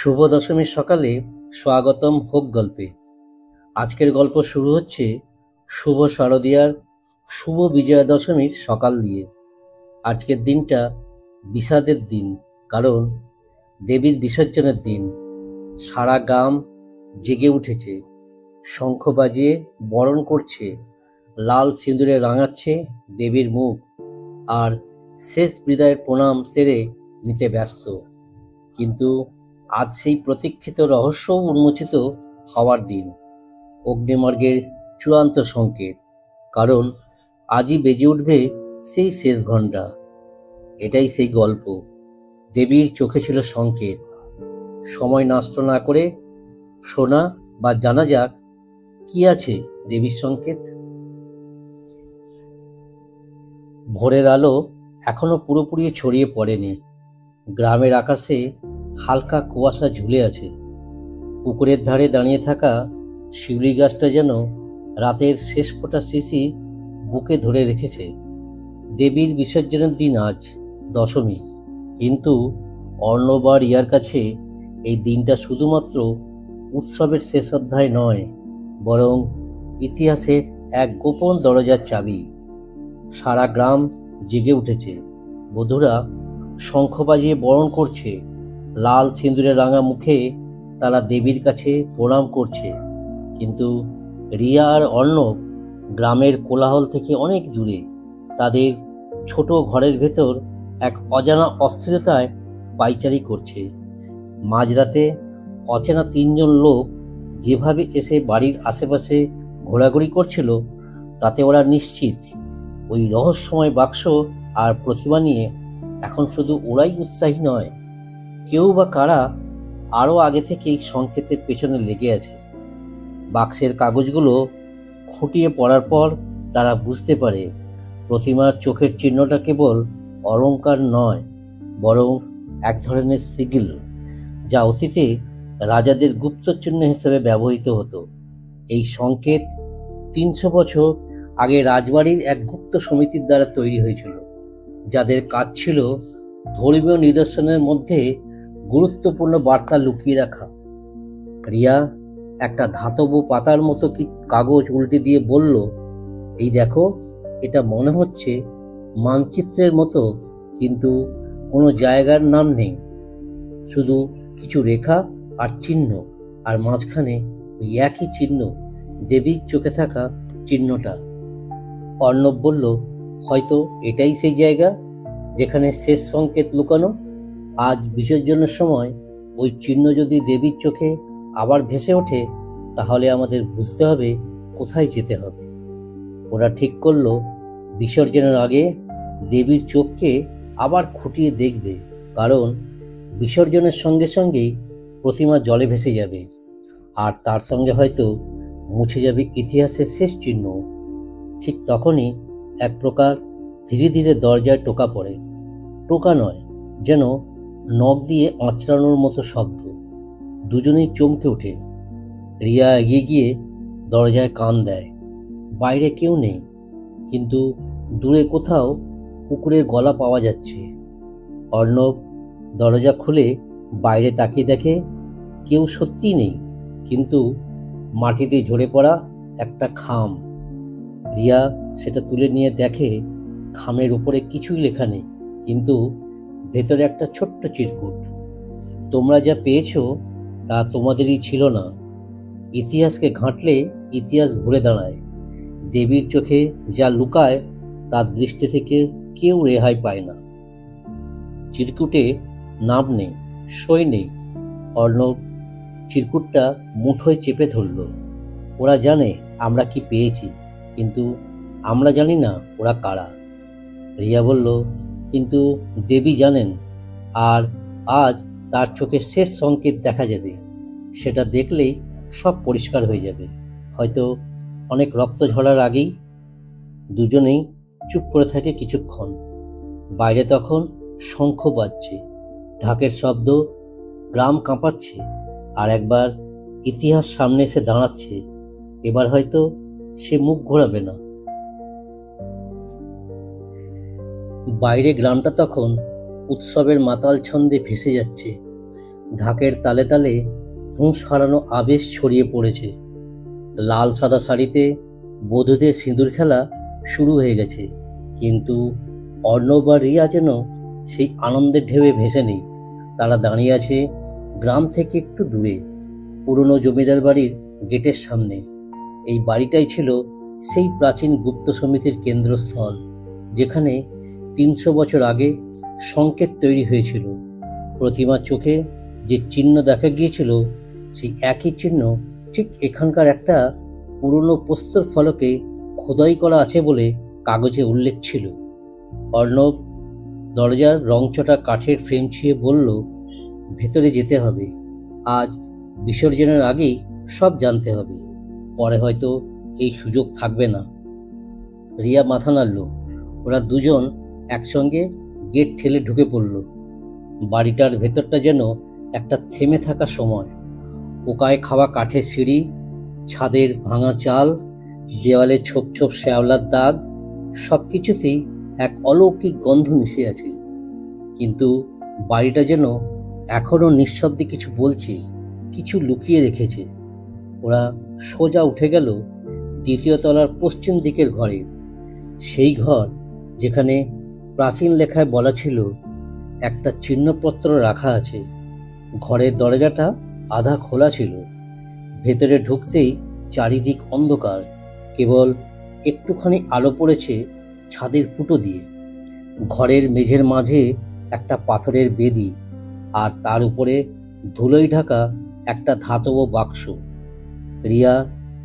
শুভ দশমীর সকালে স্বাগতম হোক গল্পে। আজকের গল্প শুরু হচ্ছে শুভ শারদীয়ার শুভ বিজয়া দশমীর সকাল দিয়ে। আজকের দিনটা বিষাদের দিন, কারণ দেবীর বিসর্জনের দিন। সারা গ্রাম জেগে উঠেছে, শঙ্খ বাজিয়ে বরণ করছে, লাল সিঁদুরে রাঙাচ্ছে দেবীর মুখ, আর শেষ বিদায়ের প্রণাম সেরে নিতে ব্যস্ত। কিন্তু আজ সেই প্রতীক্ষিত রহস্য উন্মোচিত হওয়ার দিন, অগ্নিমার্গের চূড়ান্ত সংকেত। কারণ আজই বেজে উঠবে সেই শেষ ঘণ্টা। এটাই সেই গল্প। দেবীর চোখে ছিল সংকেত। সময় নষ্ট না করে শোনা বা জানা যাক কি আছে দেবীর সংকেত। ভোরের আলো এখনো পুরোপুরি ছড়িয়ে পড়েনি। গ্রামের আকাশে হালকা কুয়াশা ঝুলে আছে। পুকুরের ধারে দাঁড়িয়ে থাকা শিউলি গাছটা যেন রাতের শেষ ফোঁটা শিশির বুকে ধরে রেখেছে। দেবীর বিসর্জনের দিন আজ দশমী, কিন্তু অর্ণব আর রিয়ার কাছে এই দিনটা শুধুমাত্র উৎসবের শেষ অধ্যায় নয়, বরং ইতিহাসের এক গোপন দরজার চাবি। সারা গ্রাম জেগে উঠেছে। বধূরা শঙ্খ বাজিয়ে বরণ করছে, লাল সিঁদুরে রাঙা মুখে তারা দেবীর কাছে প্রণাম করছে। কিন্তু রিয়া আর অর্ণব গ্রামের কোলাহল থেকে অনেক দূরে, তাদের ছোট ঘরের ভেতর এক অজানা অস্থিরতায় পাইচারি করছে। মাঝরাতে অচেনা তিনজন লোক যেভাবে এসে বাড়ির আশেপাশে ঘোরাঘুরি করছিল, তাতে ওরা নিশ্চিত ওই রহস্যময় বাক্স আর প্রতিমা নিয়ে এখন শুধু ওরাই উৎসাহী নয়, কেউ বা কারা আরও আগে থেকেই সংকেতের পেছনে লেগে আছে। বাক্সের কাগজগুলো খুঁটিয়ে পড়ার পর তারা বুঝতে পারে প্রতিমার চোখের চিহ্নটা কেবল অলংকার নয়, বরং এক ধরনের সিগিল, যা অতীতে রাজাদের গুপ্ত চিহ্ন হিসেবে ব্যবহৃত হতো। এই সংকেত ৩০০ বছর আগে রাজবাড়ির এক গুপ্ত সমিতির দ্বারা তৈরি হয়েছিল, যাদের কাজ ছিল ধর্মীয় নিদর্শনের মধ্যে গুরুত্বপূর্ণ বার্তা লুকিয়ে রাখা। রিয়া একটা ধাতব পাতার মতো কি কাগজ উল্টে দিয়ে বলল, এই দেখো, এটা মনে হচ্ছে মানচিত্রের মতো, কিন্তু কোনো জায়গার নাম নেই, শুধু কিছু রেখা আর চিহ্ন, আর মাঝখানে ওই একই চিহ্ন, দেবীর চোখে থাকা চিহ্নটা। অর্ণব বলল, হয়তো এটাই সেই জায়গা যেখানে শেষ সংকেত লুকানো। আজ বিসর্জনের সময় ওই চিহ্ন যদি দেবীর চোখে আবার ভেসে ওঠে, তাহলে আমাদের বুঝতে হবে কোথায় যেতে হবে। ওরা ঠিক করলো বিসর্জনের আগে দেবীর চোখকে আবার খুঁটিয়ে দেখবে, কারণ বিসর্জনের সঙ্গে সঙ্গেই প্রতিমা জলে ভেসে যাবে, আর তার সঙ্গে হয়তো মুছে যাবে ইতিহাসের শেষ চিহ্ন। ঠিক তখনই এক প্রকার ধীরে ধীরে দরজায় টোকা পড়ে। টোকা নয়, যেন নখ দিয়ে আঁচড়ানোর মতো শব্দ। দুজনেই চমকে ওঠে। রিয়া এগিয়ে গিয়ে দরজায় কান দেয়। বাইরে কেউ নেই, কিন্তু দূরে কোথাও কুকুরের গলা পাওয়া যাচ্ছে। অর্ণব দরজা খুলে বাইরে তাকিয়ে দেখে কেউ সত্যিই নেই, কিন্তু মাটিতে ঝরে পড়া একটা খাম। রিয়া সেটা তুলে নিয়ে দেখে খামের উপরে কিছুই লেখা নেই, কিন্তু ভেতরে একটা ছোট্ট চিরকুট। তোমরা যা পেয়েছো তা তোমাদেরই ছিল না। ইতিহাসকে ঘাঁটলে ইতিহাস ঘুরে দাঁড়ায়। দেবীর চোখে যা লুকায় তার দৃষ্টি থেকে কেউ রেহাই পায় না। চিরকুটে নাম নেই, সই নেই। অর্ণব চিরকুটটা মুঠোয় চেপে ধরল। ওরা জানে আমরা কি পেয়েছি, কিন্তু আমরা জানি না ওরা কারা। রিয়া বলল, কিন্তু দেবী জানেন, আর আজ তার চোখে শেষ সংকেত দেখা যাবে। সেটা দেখলেই সব পরিষ্কার হয়ে যাবে, হয়তো অনেক রক্ত ঝরার আগেই। দুজনেই চুপ করে থাকে কিছুক্ষণ। বাইরে তখন শঙ্খ বাজছে, ঢাকের শব্দ, গ্রাম কাঁপাচ্ছে, আর একবার ইতিহাস সামনে এসে দাঁড়াচ্ছে। এবার হয়তো সে মুখ ঘোরাবে না। বাইরে গ্রামটা তখন উৎসবের মাতাল ছন্দে ভেসে যাচ্ছে। ঢাকের তালে তালে হুঁশ হারানো আবেশ ছড়িয়ে পড়েছে। লাল সাদা শাড়িতে বধূদের সিঁদুর খেলা শুরু হয়ে গেছে, কিন্তু অর্ণব আর রিয়া যেন সেই আনন্দের ঢেউয়ে ভেসে নেই। তারা দাঁড়িয়ে আছে গ্রাম থেকে একটু দূরে, পুরনো জমিদার বাড়ির গেটের সামনে। এই বাড়িটাই ছিল সেই প্রাচীন গুপ্ত সমিতির কেন্দ্রস্থল, যেখানে ৩০০ বছর আগে সংকেত তৈরি হয়েছিল। প্রতিমার চোখে যে চিহ্ন দেখা গিয়েছিল, সেই একই চিহ্ন ঠিক এখানকার একটা পুরনো প্রস্তর ফলকে খোদাই করা আছে বলে কাগজে উল্লেখ ছিল। অর্ণব দরজার রংচটা কাঠের ফ্রেম ছুঁয়ে বলল, ভেতরে যেতে হবে। আজ বিসর্জনের আগেই সব জানতে হবে, পরে হয়তো এই সুযোগ থাকবে না। রিয়া মাথা নাড়ল। ওরা দুজন একসঙ্গে গেট ঠেলে ঢুকে পড়ল। বাড়িটার ভেতরটা যেন একটা থেমে থাকা সময়। পোকায় খাওয়া কাঠের সিঁড়ি, ছাদের ভাঙা চাল, দেওয়ালে ছোপ ছোপ শ্যাওলার দাগ, সবকিছুতেই এক অলৌকিক গন্ধ মিশে আছে। কিন্তু বাড়িটা যেন এখনো নিঃশব্দে কিছু বলছে, কিছু লুকিয়ে রেখেছে। ওরা সোজা উঠে গেল দ্বিতীয় তলার পশ্চিম দিকের ঘরে। সেই ঘর যেখানে প্রাচীন লেখায় বলা ছিল একটা চিহ্নপত্র রাখা আছে। ঘরের দরজাটা আধা খোলা ছিল। ভেতরে ঢুকতেই চারিদিক অন্ধকার, কেবল একটুখানি আলো পড়েছে ছাদের ফুটো দিয়ে। ঘরের মেঝের মাঝে একটা পাথরের বেদি, আর তার উপরে ধুলোয় ঢাকা একটা ধাতব বাক্স। রিয়া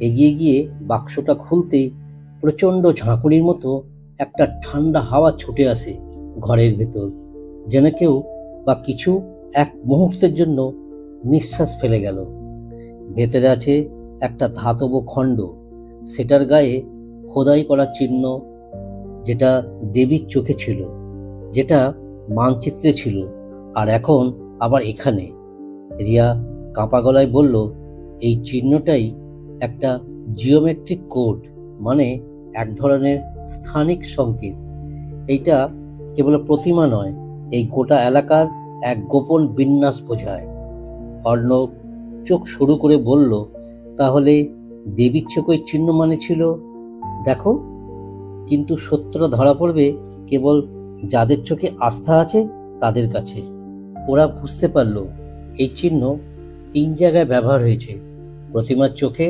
এগিয়ে গিয়ে বাক্সটা খুলতেই প্রচণ্ড ঝাঁকুনির মতো একটা ঠান্ডা হাওয়া ছুটে আসে ঘরের ভেতর, যেন কেউ বা কিছু এক মুহূর্তের জন্য নিঃশ্বাস ফেলে গেল। ভেতরে আছে একটা ধাতব খণ্ড, সেটার গায়ে খোদাই করা চিহ্ন, যেটা দেবীর চোখে ছিল, যেটা মানচিত্রে ছিল, আর এখন আবার এখানে। রিয়া কাঁপা গলায় বলল, এই চিহ্নটাই একটা জিওমেট্রিক কোড, মানে এক ধরনের স্থানিক সংকেত। এইটা কেবল প্রতিমা নয়, এই গোটা এলাকার এক গোপন বিন্যাস বোঝায়। অর্ণব চোখ শুরু করে বলল, তাহলে দেবীর চোখের চিহ্ন মানে ছিল, দেখো, কিন্তু সত্যটা ধরা পড়বে কেবল যাদের চোখে আস্থা আছে তাদের কাছে। ওরা বুঝতে পারল এই চিহ্ন ৩ জায়গায় ব্যবহার হয়েছে, প্রতিমার চোখে,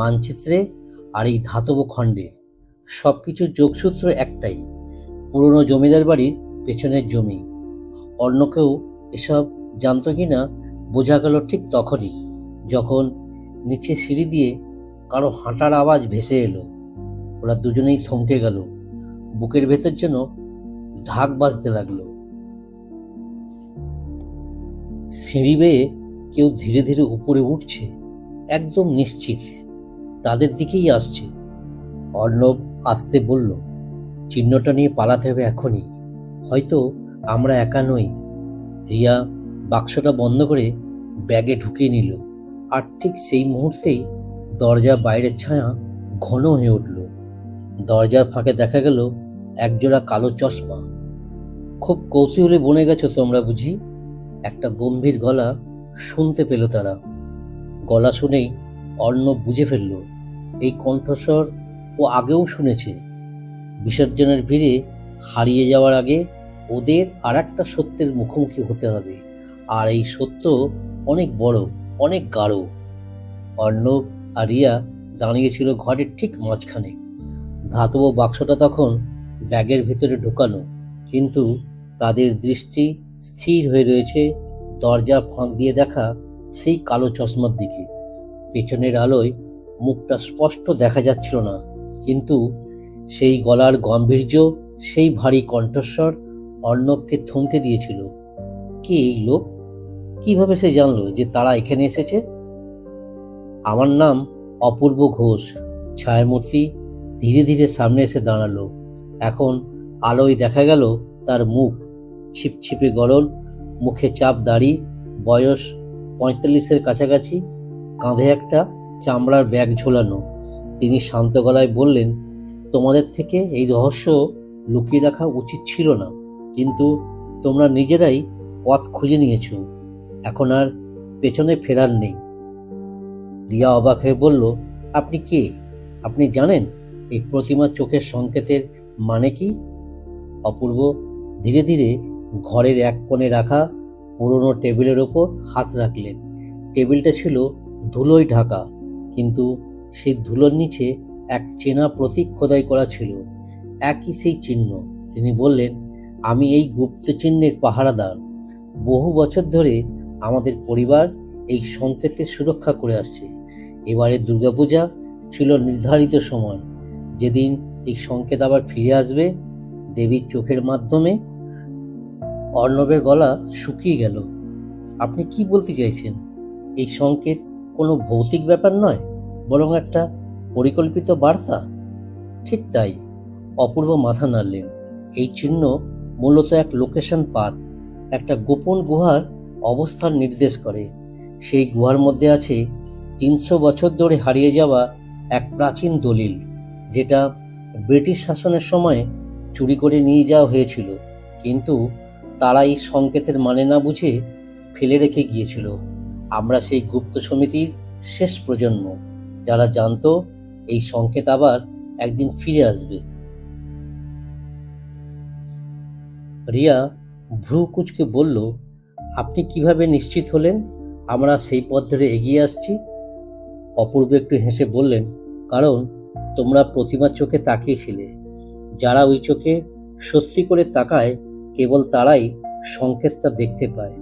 মানচিত্রে, আর এই ধাতব খণ্ডে। সবকিছুর যোগসূত্র একটাই, পুরনো জমিদার বাড়ির পেছনের জমি। অন্য এসব জানতো কিনা বোঝা গেল ঠিক তখনই, যখন নিচে সিঁড়ি দিয়ে কারো হাঁটার আওয়াজ ভেসে এলো। ওরা দুজনেই থমকে গেল, বুকের ভেতর যেন ঢাক বাজতে লাগলো। সিঁড়ি বেয়ে কেউ ধীরে ধীরে উপরে উঠছে, একদম নিশ্চিত তাদের দিকেই আসছে। অর্ণব আসতে বলল, চিহ্নটা নিয়ে পালাতে হবে এখনই, হয়তো আমরা একা নই। রিয়া বাক্সটা বন্ধ করে ব্যাগে ঢুকিয়ে নিল, আর ঠিক সেই মুহূর্তেই দরজার বাইরের ছায়া ঘন হয়ে উঠল। দরজার ফাঁকে দেখা গেল একজোড়া কালো চশমা। খুব কৌতূহলে বনে গেছো তোমরা বুঝি? একটা গম্ভীর গলা শুনতে পেল তারা। গলা শুনেই অর্ণব বুঝে ফেলল, এই কণ্ঠস্বর ও আগেও শুনেছে। বিসর্জনের ভিড়ে হারিয়ে যাওয়ার আগে ওদের আর একটা সত্যের মুখোমুখি হতে হবে, আর এই সত্য অনেক বড়, অনেক গাঢ়। অর্ণব আর রিয়া দাঁড়িয়েছিল ঘরের ঠিক মাঝখানে। ধাতব বাক্সটা তখন ব্যাগের ভেতরে ঢোকানো, কিন্তু তাদের দৃষ্টি স্থির হয়ে রয়েছে দরজার ফাঁক দিয়ে দেখা সেই কালো চশমার দিকে। পেছনের আলোয় মুখটা স্পষ্ট দেখা যাচ্ছিল না, কিন্তু সেই গলার গাম্ভীর্য, সেই ভারী কণ্ঠস্বর অর্ণবকে থমকে দিয়েছিল। কে এই লোক? কিভাবে সে জানলো যে তারা এখানে এসেছে? আমার নাম অপূর্ব ঘোষ। ছায়ামূর্তি ধীরে ধীরে সামনে এসে দাঁড়ালো। এখন আলোয় দেখা গেল তার মুখ, ছিপছিপে গরল, মুখে চাপ দাড়ি, বয়স ৪৫-এর কাছাকাছি, কাঁধে একটা চামড়ার ব্যাগ ঝোলানো। তিনি শান্ত গলায় বললেন, তোমাদের থেকে এই রহস্য লুকিয়ে রাখা উচিত ছিল না, কিন্তু তোমরা নিজেরাই পথ খুঁজে নিয়েছ। এখন আর পেছনে ফেরার নেই। রিয়া অবাক হয়ে বলল, আপনি কে? আপনি জানেন এই প্রতিমার চোখের সংকেতের মানে কি? অপূর্ব ধীরে ধীরে ঘরের এক কোণে রাখা পুরনো টেবিলের ওপর হাত রাখলেন। টেবিলটা ছিল ধুলোয় ঢাকা, কিন্তু সেই ধুলোর নিচে এক চেনা প্রতীক খোদাই করা ছিল, একই সেই চিহ্ন। তিনি বললেন, আমি এই গুপ্ত চিহ্নের পাহারাদার। বহু বছর ধরে আমাদের পরিবার এই সংকেতের সুরক্ষা করে আসছে। এবারে দুর্গাপূজা ছিল নির্ধারিত সময়, যেদিন এই সংকেত আবার ফিরে আসবে দেবীর চোখের মাধ্যমে। অর্ণবের গলা শুকিয়ে গেল। আপনি কি বলতে চাইছেন? এই সংকেত কোনো ভৌতিক ব্যাপার নয়, বরং একটা পরিকল্পিত বার্তা? ঠিক তাই, অপূর্ব মাথা নাড়লেন। এই চিহ্ন মূলত এক লোকেশন পাথ, একটা গোপন গুহার অবস্থান নির্দেশ করে। সেই গুহার মধ্যে আছে 300 বছর ধরে হারিয়ে যাওয়া এক প্রাচীন দলিল, যেটা ব্রিটিশ শাসনের সময় চুরি করে নিয়ে যাওয়া হয়েছিল, কিন্তু তারা এই সংকেতের মানে না বুঝে ফেলে রেখে গিয়েছিল। আমরা সেই গুপ্ত সমিতির শেষ প্রজন্ম, যারা জানতো এই সংকেত আবার একদিন ফিরে আসবে। রিয়া ভ্রু কুঁচকে বলল, আপনি কিভাবে নিশ্চিত হলেন আমরা সেই পথ ধরে এগিয়ে আসছি? অপূর্ব একটু হেসে বললেন, কারণ তোমরা প্রতিমার চোখে তাকিয়েছিলে। যারা ওই চোখে সত্যি করে তাকায়, কেবল তারাই সংকেতটা দেখতে পায়।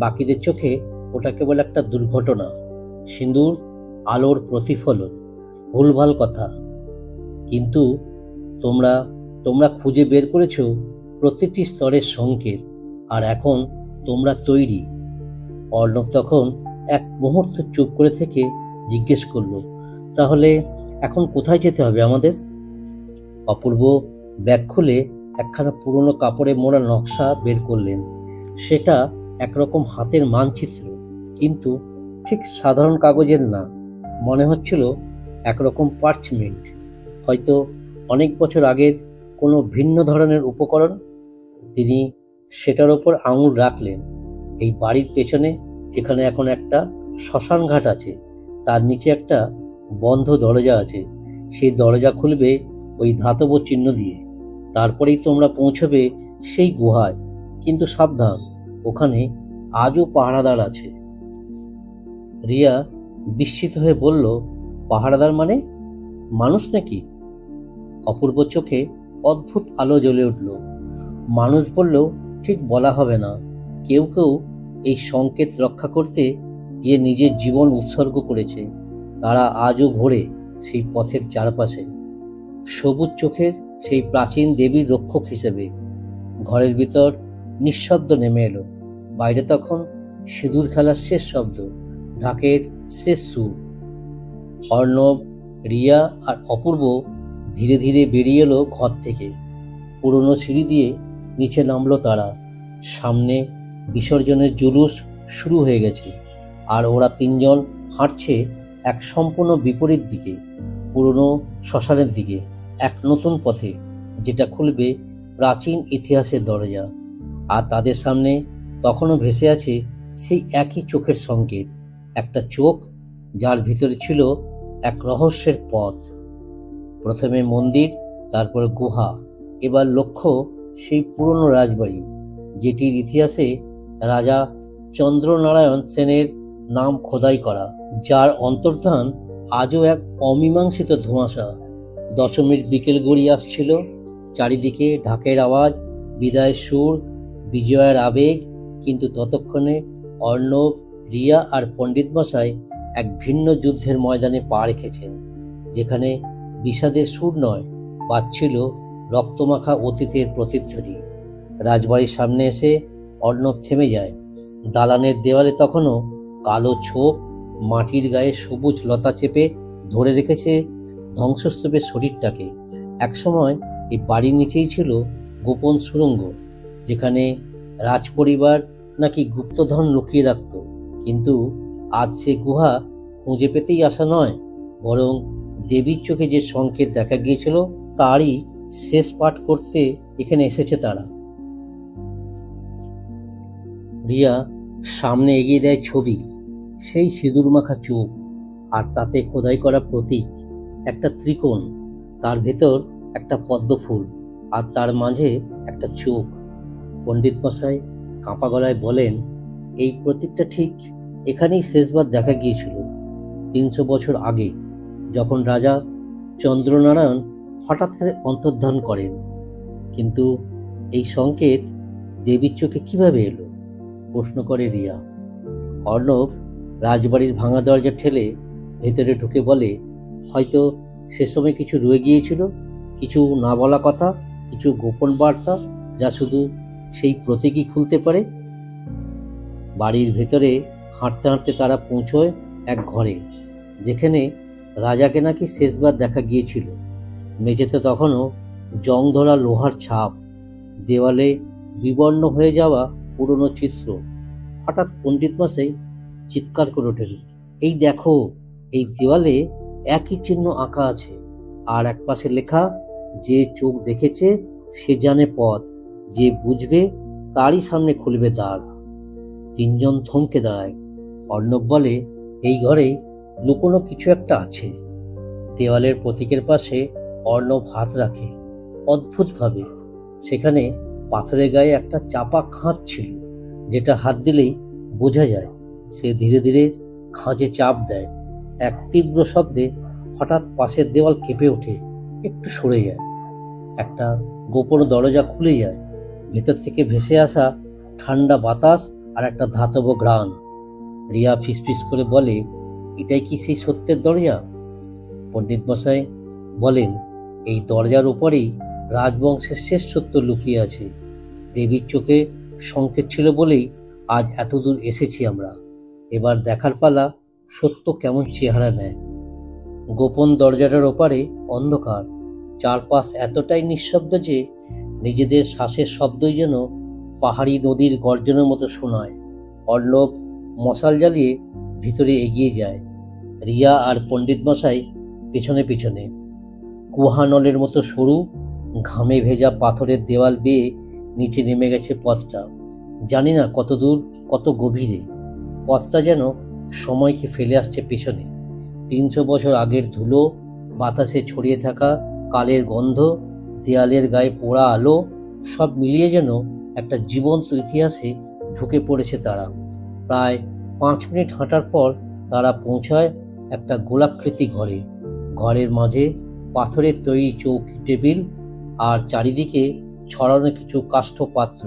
বাকিদের চোখে ওটা কেবল একটা দুর্ঘটনা, সিঁদুর, আলোর প্রতিফলন, ভুলভাল কথা। কিন্তু তোমরা তোমরা খুঁজে বের করেছো প্রতিটি স্তরের সংকেত, আর এখন তোমরা তৈরি। অর্ণব তখন এক মুহূর্ত চুপ করে থেকে জিজ্ঞেস করলো, তাহলে এখন কোথায় যেতে হবে আমাদের? অপূর্ব ব্যাগ খুলে একখানা পুরনো কাপড়ে মোড়া নকশা বের করলেন। সেটা একরকম হাতের মানচিত্র, কিন্তু ঠিক সাধারণ কাগজের না। মনে হচ্ছিল একরকম পার্চমেন্ট, হয়তো অনেক বছর আগের কোনো ভিন্ন ধরনের উপকরণ। তিনি সেটার ওপর আঙুল রাখলেন। এই বাড়ির পেছনে, যেখানে এখন একটা শ্মশান ঘাট আছে, তার নিচে একটা বন্ধ দরজা আছে। সেই দরজা খুলবে ওই ধাতব চিহ্ন দিয়ে। তারপরেই তোমরা পৌঁছবে সেই গুহায়। কিন্তু সাবধান, ওখানে আজও পাহারাদার আছে। রিয়া বিস্মিত হয়ে বলল, পাহারাদার মানে মানুষ নাকি? অপূর্ব চোখে অদ্ভুত আলো জ্বলে উঠল। মানুষ বললেও ঠিক বলা হবে না। কেউ কেউ এই সংকেত রক্ষা করতে গিয়ে নিজের জীবন উৎসর্গ করেছে। তারা আজও ঘোরে সেই পথের চারপাশে, সবুজ চোখের সেই প্রাচীন দেবীর রক্ষক হিসেবে। ঘরের ভিতর নিঃশব্দ নেমে এলো। বাইরে তখন সিঁদুর খেলার শেষ শব্দ, ঢাকের শেষ সুর। অর্ণব, রিয়া আর অপূর্ব ধীরে ধীরে বেরিয়ে এলো ঘর থেকে। পুরনো সিঁড়ি দিয়ে নিচে নামলো তারা। সামনে বিসর্জনের জুলুস শুরু হয়ে গেছে, আর ওরা তিনজন হাঁটছে এক সম্পূর্ণ বিপরীত দিকে, পুরনো শ্মশানের দিকে, এক নতুন পথে, যেটা খুলবে প্রাচীন ইতিহাসের দরজা। আর তাদের সামনে তখনও ভেসে আছে সেই একই চোখের সংকেত, একটা চোখ যার ভিতরে ছিল এক রহস্যের পথ। প্রথমে মন্দির, তারপর গুহা, এবার লক্ষ্য সেই পুরনো রাজবাড়ি, যেটির ইতিহাসে রাজা চন্দ্রনারায়ণ সেনের নাম খোদাই করা, যার অন্তর্ধান আজও এক অমীমাংসিত ধোঁয়াশা। দশমীর বিকেল গড়িয়ে আসছিল। চারিদিকে ঢাকের আওয়াজ, বিদায়ের সুর, বিজয়ের আবেগ। কিন্তু ততক্ষণে অর্ণব, রিয়া আর পণ্ডিত মশাই এক ভিন্ন যুদ্ধের ময়দানে পা রেখেছেন, যেখানে বিষাদের সুর নয়, বাজছিল রক্তমাখা অতীতের প্রতিধ্বনি। রাজবাড়ির সামনে এসে অর্ণব থেমে যায়। দালানের দেওয়ালে তখনও কালো ছোপ, মাটির গায়ে সবুজ লতা চেপে ধরে রেখেছে ধ্বংসস্তূপের শরীরটাকে। একসময় এই বাড়ির নিচেই ছিল গোপন সুড়ঙ্গ, যেখানে রাজপরিবার নাকি গুপ্তধন লুকিয়ে রাখত। কিন্তু আজ সে গুহা খুঁজে পেতেই আসা নয়, বরং দেবীর চোখে যে সংকেত দেখা গিয়েছিল তারই শেষ পাঠ করতে এখানে এসেছে তারা। রিয়া সামনে এগিয়ে দেয় ছবি, সেই সিঁদুর মাখা চোখ, আর তাতে খোদাই করা প্রতীক, একটা ত্রিকোণ, তার ভেতর একটা পদ্ম ফুল, আর তার মাঝে একটা চোখ। পণ্ডিত মশাই কাঁপা গলায় বলেন, এই প্রতীকটা ঠিক এখানেই শেষবার দেখা গিয়েছিল 300 বছর আগে, যখন রাজা চন্দ্রনারায়ণ হঠাৎ করে অন্তর্ধান করেন। কিন্তু এই সংকেত দেবীর চোখে কিভাবে এলো, প্রশ্ন করে রিয়া। অর্ণব রাজবাড়ির ভাঙা দরজা ঠেলে ভেতরে ঢুকে বলে, হয়তো সে সময় কিছু রয়ে গিয়েছিল, কিছু না বলা কথা, কিছু গোপন বার্তা, যা শুধু সেই প্রতীকই খুলতে পারে। বাড়ির ভেতরে হাঁটতে হাঁটতে তারা পৌঁছয় এক ঘরে, যেখানে রাজাকে নাকি শেষবার দেখা গিয়েছিল। মেঝেতে তখনও জং ধরা লোহার ছাপ, দেওয়ালে বিবর্ণ হয়ে যাওয়া পুরনো চিত্র। হঠাৎ পণ্ডিত মশাই চিৎকার করে ওঠেন, এই দেখো, এই দেওয়ালে একই চিহ্ন আঁকা আছে, আর এক পাশে লেখা, যে চোখ দেখেছে সে জানে পথ, যে বুঝবে তারই সামনে খুলবে দ্বার। তিনজন থমকে দাঁড়ায়। অর্ণব বলে, এই ঘরেই লুকোনো কিছু একটা আছে। দেওয়ালের প্রতীকের পাশে অর্ণব হাত রাখে। অদ্ভুতভাবে সেখানে পাথরের গায়ে একটা চাপা খাঁজ ছিল, যেটা হাত দিলেই বোঝা যায়। সে ধীরে ধীরে খাঁজে চাপ দেয়। এক তীব্র শব্দে হঠাৎ পাশের দেওয়াল কেঁপে ওঠে, একটু সরে যায়। একটা গোপন দরজা খুলে যায়। ভেতর থেকে ভেসে আসা ঠান্ডা বাতাস আর একটা ধাতব ঘ্রাণ। রিয়া ফিসফিস করে বলে, এটাই কি সেই সত্যের দরজা? পণ্ডিত মশাই বলেন, এই দরজার উপরেই রাজবংশের শেষ সত্য লুকিয়ে আছে। দেবীর চোখে সংকেত ছিল বলেই আজ এতদূর এসেছি আমরা। এবার দেখার পালা সত্য কেমন চেহারা নেয়। গোপন দরজাটার ওপারে অন্ধকার, চারপাশ এতটাই নিঃশব্দ যে নিজেদের শ্বাসের শব্দই যেন পাহাড়ি নদীর গর্জনের মতো শোনায়। অর্ণব মশাল জ্বালিয়ে ভিতরে এগিয়ে যায়। রিয়া আর পণ্ডিত মশাই পেছনে পেছনে। কুহানলের মতো সরু, ঘামে ভেজা পাথরের দেওয়াল বেয়ে নিচে নেমে গেছে পথটা। জানি না কত দূর, কত গভীরে। পথটা যেন সময়কে ফেলে আসছে পেছনে। 300 বছর আগের ধুলো, বাতাসে ছড়িয়ে থাকা কালের গন্ধ, দেয়ালের গায়ে পোড়া আলো, সব মিলিয়ে যেন একটা জীবন্ত ইতিহাসে ঢুকে পড়েছে তারা। প্রায় 5 মিনিট হাঁটার পর তারা পৌঁছায় একটা গোলাকৃতি ঘরে। ঘরের মাঝে পাথরের তৈরি চৌকি টেবিল, আর চারিদিকে ছড়ানো কিছু কাষ্ঠ পাত্র,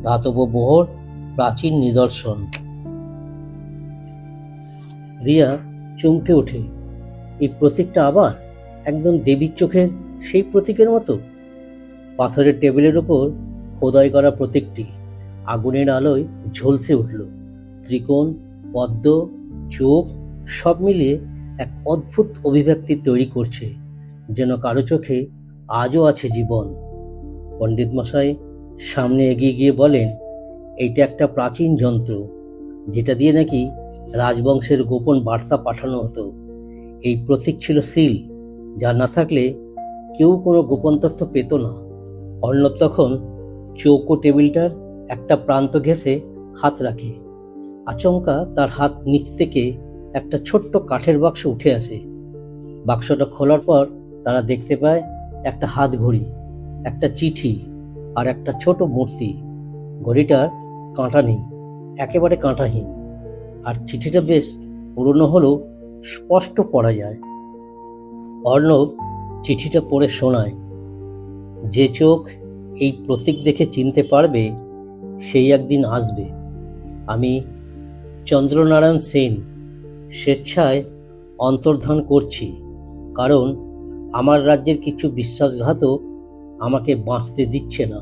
ধাতব মোহর, প্রাচীন নিদর্শন। রিয়া চমকে ওঠে, এই প্রতীকটা আবার একদম দেবীর চোখের সেই প্রতীকের মতো। পাথরের টেবিলের উপর খোদাই করা প্রতীকটি আগুনের আলোয় ঝলসে উঠল। ত্রিকোণ, পদ্ম, চোখ সব মিলিয়ে এক অদ্ভুত অভিব্যক্তি তৈরি করছে, যেন কারো চোখে আজও আছে জীবন। পণ্ডিত মশাই সামনে এগিয়ে গিয়ে বলেন, এইটা একটা প্রাচীন যন্ত্র, যেটা দিয়ে নাকি রাজবংশের গোপন বার্তা পাঠানো হতো। এই প্রতীক ছিল সিল, যা না থাকলে কেউ কোনো গোপন তথ্য পেত না। অর্ণব তখন চৌকো টেবিলটার একটা প্রান্ত ঘেঁষে হাত রাখে। আচমকা তার হাত নিচ থেকে একটা ছোট্ট কাঠের বাক্স উঠে আসে। বাক্সটা খোলার পর তারা দেখতে পায় একটা হাত ঘড়ি, একটা চিঠি, আর একটা ছোট মূর্তি। ঘড়িটার কাঁটা নেই, একেবারে কাঁটাহীন। আর চিঠিটা বেশ পুরনো হলেও স্পষ্ট পড়া যায়। অর্ণব চিঠিটা পড়ে শোনায়, যে চোখ এই প্রতীক দেখে চিনতে পারবে সেই একদিন আসবে। আমি চন্দ্রনারায়ণ সেন স্বেচ্ছায় অন্তর্ধান করছি, কারণ আমার রাজ্যের কিছু বিশ্বাসঘাতক আমাকে বাঁচতে দিচ্ছে না।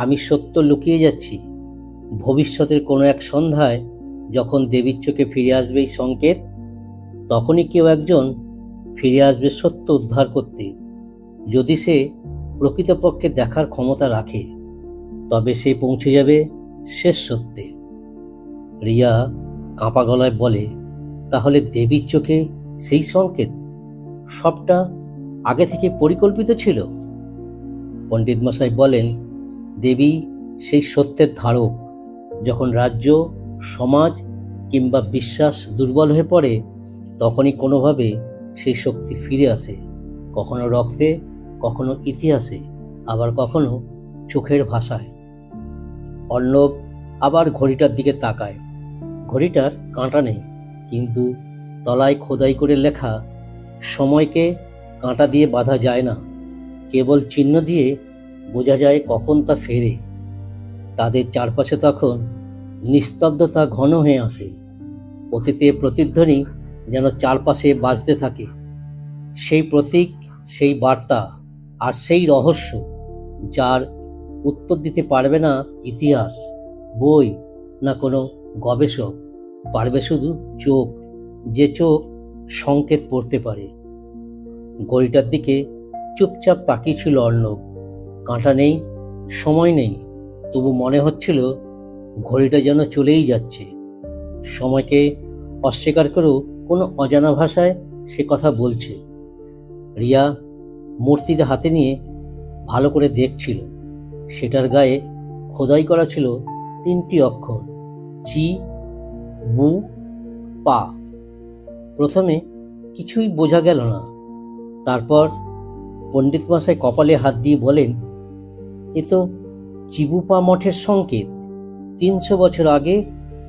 আমি সত্য লুকিয়ে যাচ্ছি। ভবিষ্যতের কোনো এক সন্ধ্যায় যখন দেবীর চোখে ফিরে আসবে এই সংকেত, তখনই কেউ একজন ফিরে আসবে সত্য উদ্ধার করতে। যদি সে প্রকৃতপক্ষে দেখার ক্ষমতা রাখে, তবে সে পৌঁছে যাবে শেষ সত্যে। রিয়া কাঁপা গলায় বলে, তাহলে দেবীর চোখে সেই সংকেত সবটা আগে থেকে পরিকল্পিত ছিল? পণ্ডিত মশাই বলেন, দেবী সেই সত্যের ধারক। যখন রাজ্য সমাজ কিংবা বিশ্বাস দুর্বল হয়ে পড়ে, তখনই কোনোভাবে সেই শক্তি ফিরে আসে, কখনো রক্তে, কখনো ইতিহাসে, আবার কখনো চোখের ভাষায়। অর্ণব আবার ঘড়িটার দিকে তাকায়। ঘড়িটার কাঁটা নেই, কিন্তু তলায় খোদাই করে লেখা, সময়কে কাঁটা দিয়ে বাঁধা যায় না, কেবল চিহ্ন দিয়ে বোঝা যায় কখন তা ফেরে। তাদের চারপাশে তখন নিস্তব্ধতা ঘন হয়ে আসে। অতীতে প্রতিধ্বনি যেন চারপাশে বাজতে থাকে, সেই প্রতীক, সেই বার্তা, আর সেই রহস্য যার উত্তর দিতে পারবে না ইতিহাস, বই, না কোনো গবেষক। পারবে শুধু চোখ, যে চোখ সংকেত পড়তে পারে। ঘড়িটার দিকে চুপচাপ তাকিয়ে ছিল অর্ণব। কাঁটা নেই, সময় নেই, তবু মনে হচ্ছিল ঘড়িটা যেন চলেই যাচ্ছে। সময়কে অস্বীকার করেও কোনো অজানা ভাষায় সে কথা বলছে। রিয়া মূর্তিটা হাতে নিয়ে ভালো করে দেখছিল। সেটার গায়ে খোদাই করা ছিল 3টি অক্ষর, চি, বু, পা। প্রথমে কিছুই বোঝা গেল না। তারপর পণ্ডিত মশাই কপালে হাত দিয়ে বলেন, এ তো চিবুপা মঠের সংকেত। 300 বছর আগে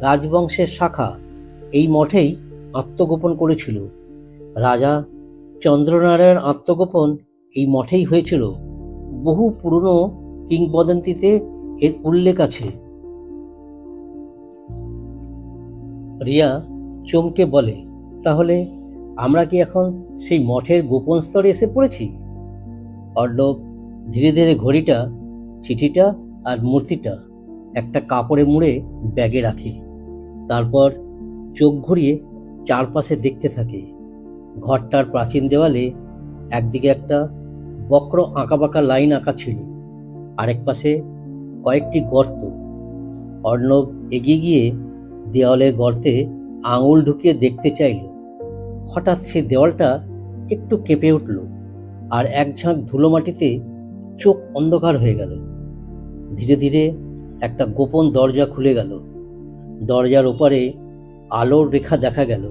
রাজবংশের শাখা এই মঠেই আত্মগোপন করেছিল। রাজা চন্দ্রনারায়ণ আত্মগোপন এই মঠেই হয়েছিল। বহু পুরনো কিংবদন্তিতে এর উল্লেখ আছে। রিয়া চমকে বলে, তাহলে আমরা কি এখন সেই মঠের গোপন স্তরে এসে পড়েছি? অর্ণব ধীরে ধীরে ঘড়িটা, চিঠিটা আর মূর্তিটা একটা কাপড়ে মুড়ে ব্যাগে রাখে। তারপর চোখ ঘুরিয়ে চারপাশে দেখতে থাকে। ঘরটার প্রাচীন দেওয়ালে একদিকে একটা বক্র আঁকাবাঁকা লাইন আঁকা ছিল, আরেক পাশে কয়েকটি গর্ত। অর্ণব এগিয়ে গিয়ে দেওয়ালের গর্তে আঙুল ঢুকিয়ে দেখতে চাইল। হঠাৎ সে দেওয়ালটা একটু কেঁপে উঠল, আর এক ঝাঁক ধুলো মাটিতে চোখ অন্ধকার হয়ে গেল। ধীরে ধীরে একটা গোপন দরজা খুলে গেল। দরজার ওপারে আলোর রেখা দেখা গেল।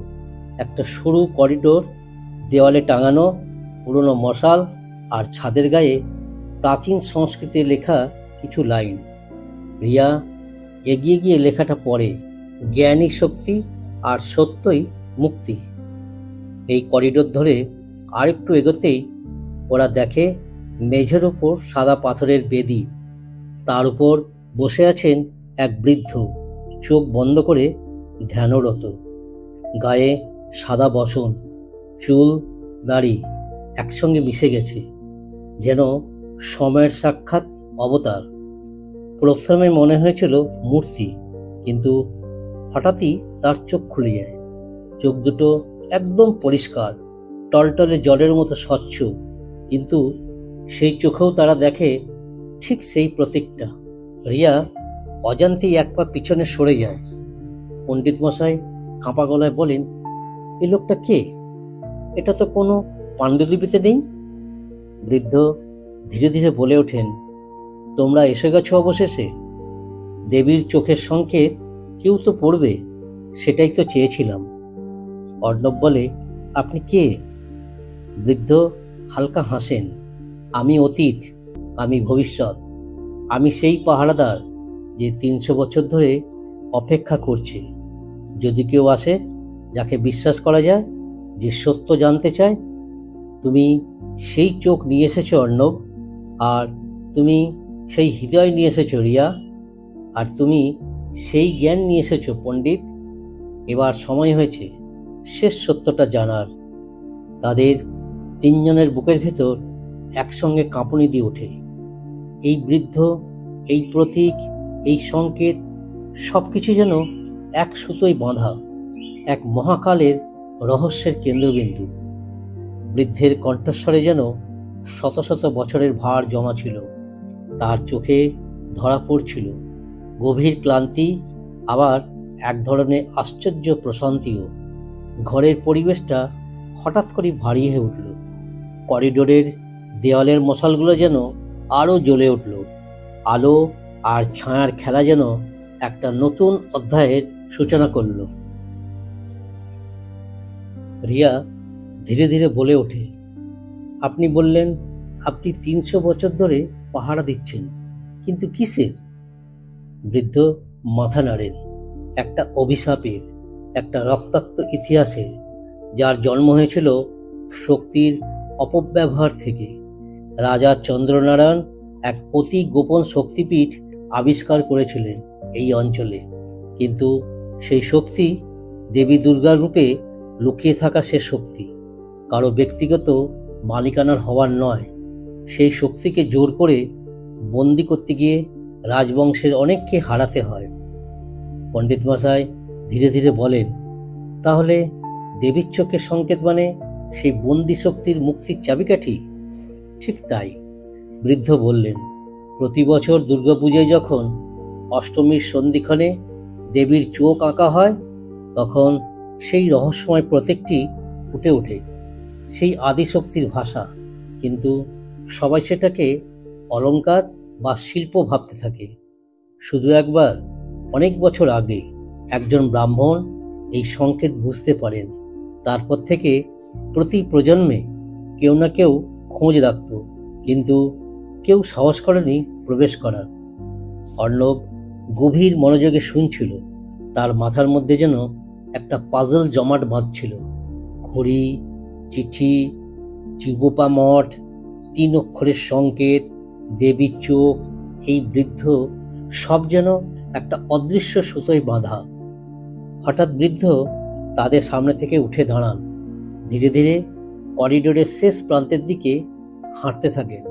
একটা সরু করিডোর, দেওয়ালে টাঙানো পুরনো মশাল, আর ছাদের গায়ে প্রাচীন সংস্কৃতে লেখা কিছু লাইন। রিয়া এগিয়ে গিয়ে লেখাটা পড়ে, জ্ঞানী শক্তি আর সত্যই মুক্তি। এই করিডোর ধরে আরেকটু এগোতেই ওরা দেখে মেঝের ওপর সাদা পাথরের বেদি। তার উপর বসে আছেন এক বৃদ্ধ, চোখ বন্ধ করে ধ্যানরত। গায়ে সাদা বসন, চুল দাড়ি একসঙ্গে মিশে গেছে, যেন সময়ের সাক্ষাৎ অবতার। প্রথমে মনে হয়েছিল মূর্তি, কিন্তু হঠাৎই তার চোখ খুলে যায়। চোখ দুটো একদম পরিষ্কার, টলটলে জলের মতো স্বচ্ছ, কিন্তু সেই চোখেও তারা দেখে ঠিক সেই প্রতীকটা। রিয়া অজান্তেই এক পা পিছনে সরে যায়। পণ্ডিত মশাই কাঁপা গলায় বলেন, এ লোকটা কে? এটা তো কোনো পাণ্ডুলিপিতে নেই। বৃদ্ধ ধীরে ধীরে বলে ওঠেন, তোমরা এসে গেছো অবশেষে। দেবীর চোখের সংকেত কেউ তো পড়বে, সেটাই তো চেয়েছিলাম। অর্ণব বলে, আপনি কে? বৃদ্ধ হালকা হাসেন, আমি অতীত, আমি ভবিষ্যৎ, আমি সেই পাহারাদার যে 300 বছর ধরে অপেক্ষা করছে। যদি কেউ আসে যাকে বিশ্বাস করা যায়, যে সত্য জানতে চায়। তুমি সেই চোখ নিয়ে এসেছো অর্ণব, আর তুমি সেই হৃদয় নিয়ে এসেছো রিয়া, আর তুমি সেই জ্ঞান নিয়ে এসেছো পণ্ডিত। এবার সময় হয়েছে শেষ সত্যটা জানার। তাদের 3 জনের বুকের ভেতর একসঙ্গে কাঁপুনি দিয়ে ওঠে। এই বৃদ্ধ, এই প্রতীক, এই সংকেত, সবকিছু যেন এক সুতোয় বাঁধা, এক মহাকালের রহস্যের কেন্দ্রবিন্দু। বৃদ্ধের কণ্ঠস্বরে যেন শত শত বছরের ভার জমা ছিল। তার চোখে ধরা পড়ছিল গভীর ক্লান্তি, আবার এক ধরনের আশ্চর্য প্রশান্তিও। ঘরের পরিবেশটা হঠাৎ করে ভারী হয়ে উঠল। করিডোরের দেওয়ালের মশালগুলো যেন আরও জ্বলে উঠল। আলো আর ছায়ার খেলা যেন একটা নতুন অধ্যায়ের সূচনা করল। রিয়া ধীরে ধীরে বলে ওঠে, আপনি বললেন আপনি 300 বছর ধরে পাহারা দিচ্ছেন, কিন্তু কিসের? বৃদ্ধ মাথা নাড়েন। একটা অভিশাপের, একটা রক্তাক্ত ইতিহাসের, যার জন্ম হয়েছিল শক্তির অপব্যবহার থেকে। রাজা চন্দ্রনারায়ণ এক অতি গোপন শক্তিপীঠ আবিষ্কার করেছিলেন এই অঞ্চলে, কিন্তু সেই শক্তি দেবী দুর্গার রূপে লুকিয়ে থাকা। সে শক্তি কারো ব্যক্তিগত মালিকানার হওয়ার নয়। সেই শক্তিকে জোর করে বন্দি করতে গিয়ে রাজবংশের অনেককে হারাতে হয়। পণ্ডিত মশাই ধীরে ধীরে বলেন, তাহলে দেবীর চোখের সংকেত মানে সেই বন্দি শক্তির মুক্তির চাবিকাঠি? ঠিক তাই, বৃদ্ধ বললেন। প্রতি বছর দুর্গাপূজায় যখন অষ্টমীর সন্ধিক্ষণে দেবীর চোখ আঁকা হয়, তখন সেই রহস্যময় প্রতীকটি ফুটে ওঠে, সেই আদিশক্তির ভাষা। কিন্তু সবাই সেটাকে অলংকার বা শিল্প ভাবতে থাকে। শুধু একবার অনেক বছর আগে একজন ব্রাহ্মণ এই সংকেত বুঝতে পারেন। তারপর থেকে প্রতি প্রজন্মে কেউ না কেউ খোঁজ রাখত, কিন্তু কেউ সাহস করেনি প্রবেশ করার। অর্ণব গভীর মনোযোগে শুনছিল। তার মাথার মধ্যে যেন একটা পাজল জমাট বাঁধছিল। ঘড়ি, চিঠি, চিবুপা মঠ, 3 অক্ষরের সংকেত, দেবীর চোখ, এই বৃদ্ধ সব যেন একটা অদৃশ্য সুতোয় বাঁধা। হঠাৎ বৃদ্ধ তাদের সামনে থেকে উঠে দাঁড়ান। ধীরে ধীরে করিডোরের শেষ প্রান্তের দিকে হাঁটতে থাকেন।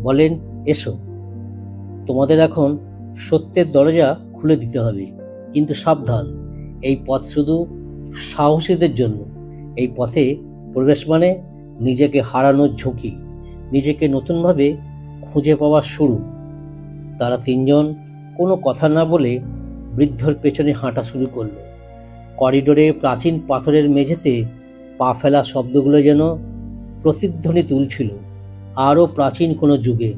বলেন, এসো, তোমাদের এখন সত্যের দরজা খুলে দিতে হবে। কিন্তু সাবধান, এই পথ শুধু সাহসীদের জন্য। এই পথে প্রবেশ মানে নিজেকে হারানোর ঝুঁকি, নিজেকে নতুনভাবে খুঁজে পাওয়ার শুরু। তারা 3 জন কোনো কথা না বলে বৃদ্ধর পেছনে হাঁটা শুরু করলো। করিডোরে প্রাচীন পাথরের মেঝেতে পা ফেলা শব্দগুলো যেন প্রতিধ্বনি তুলছিল আরও প্রাচীন কোনো যুগে।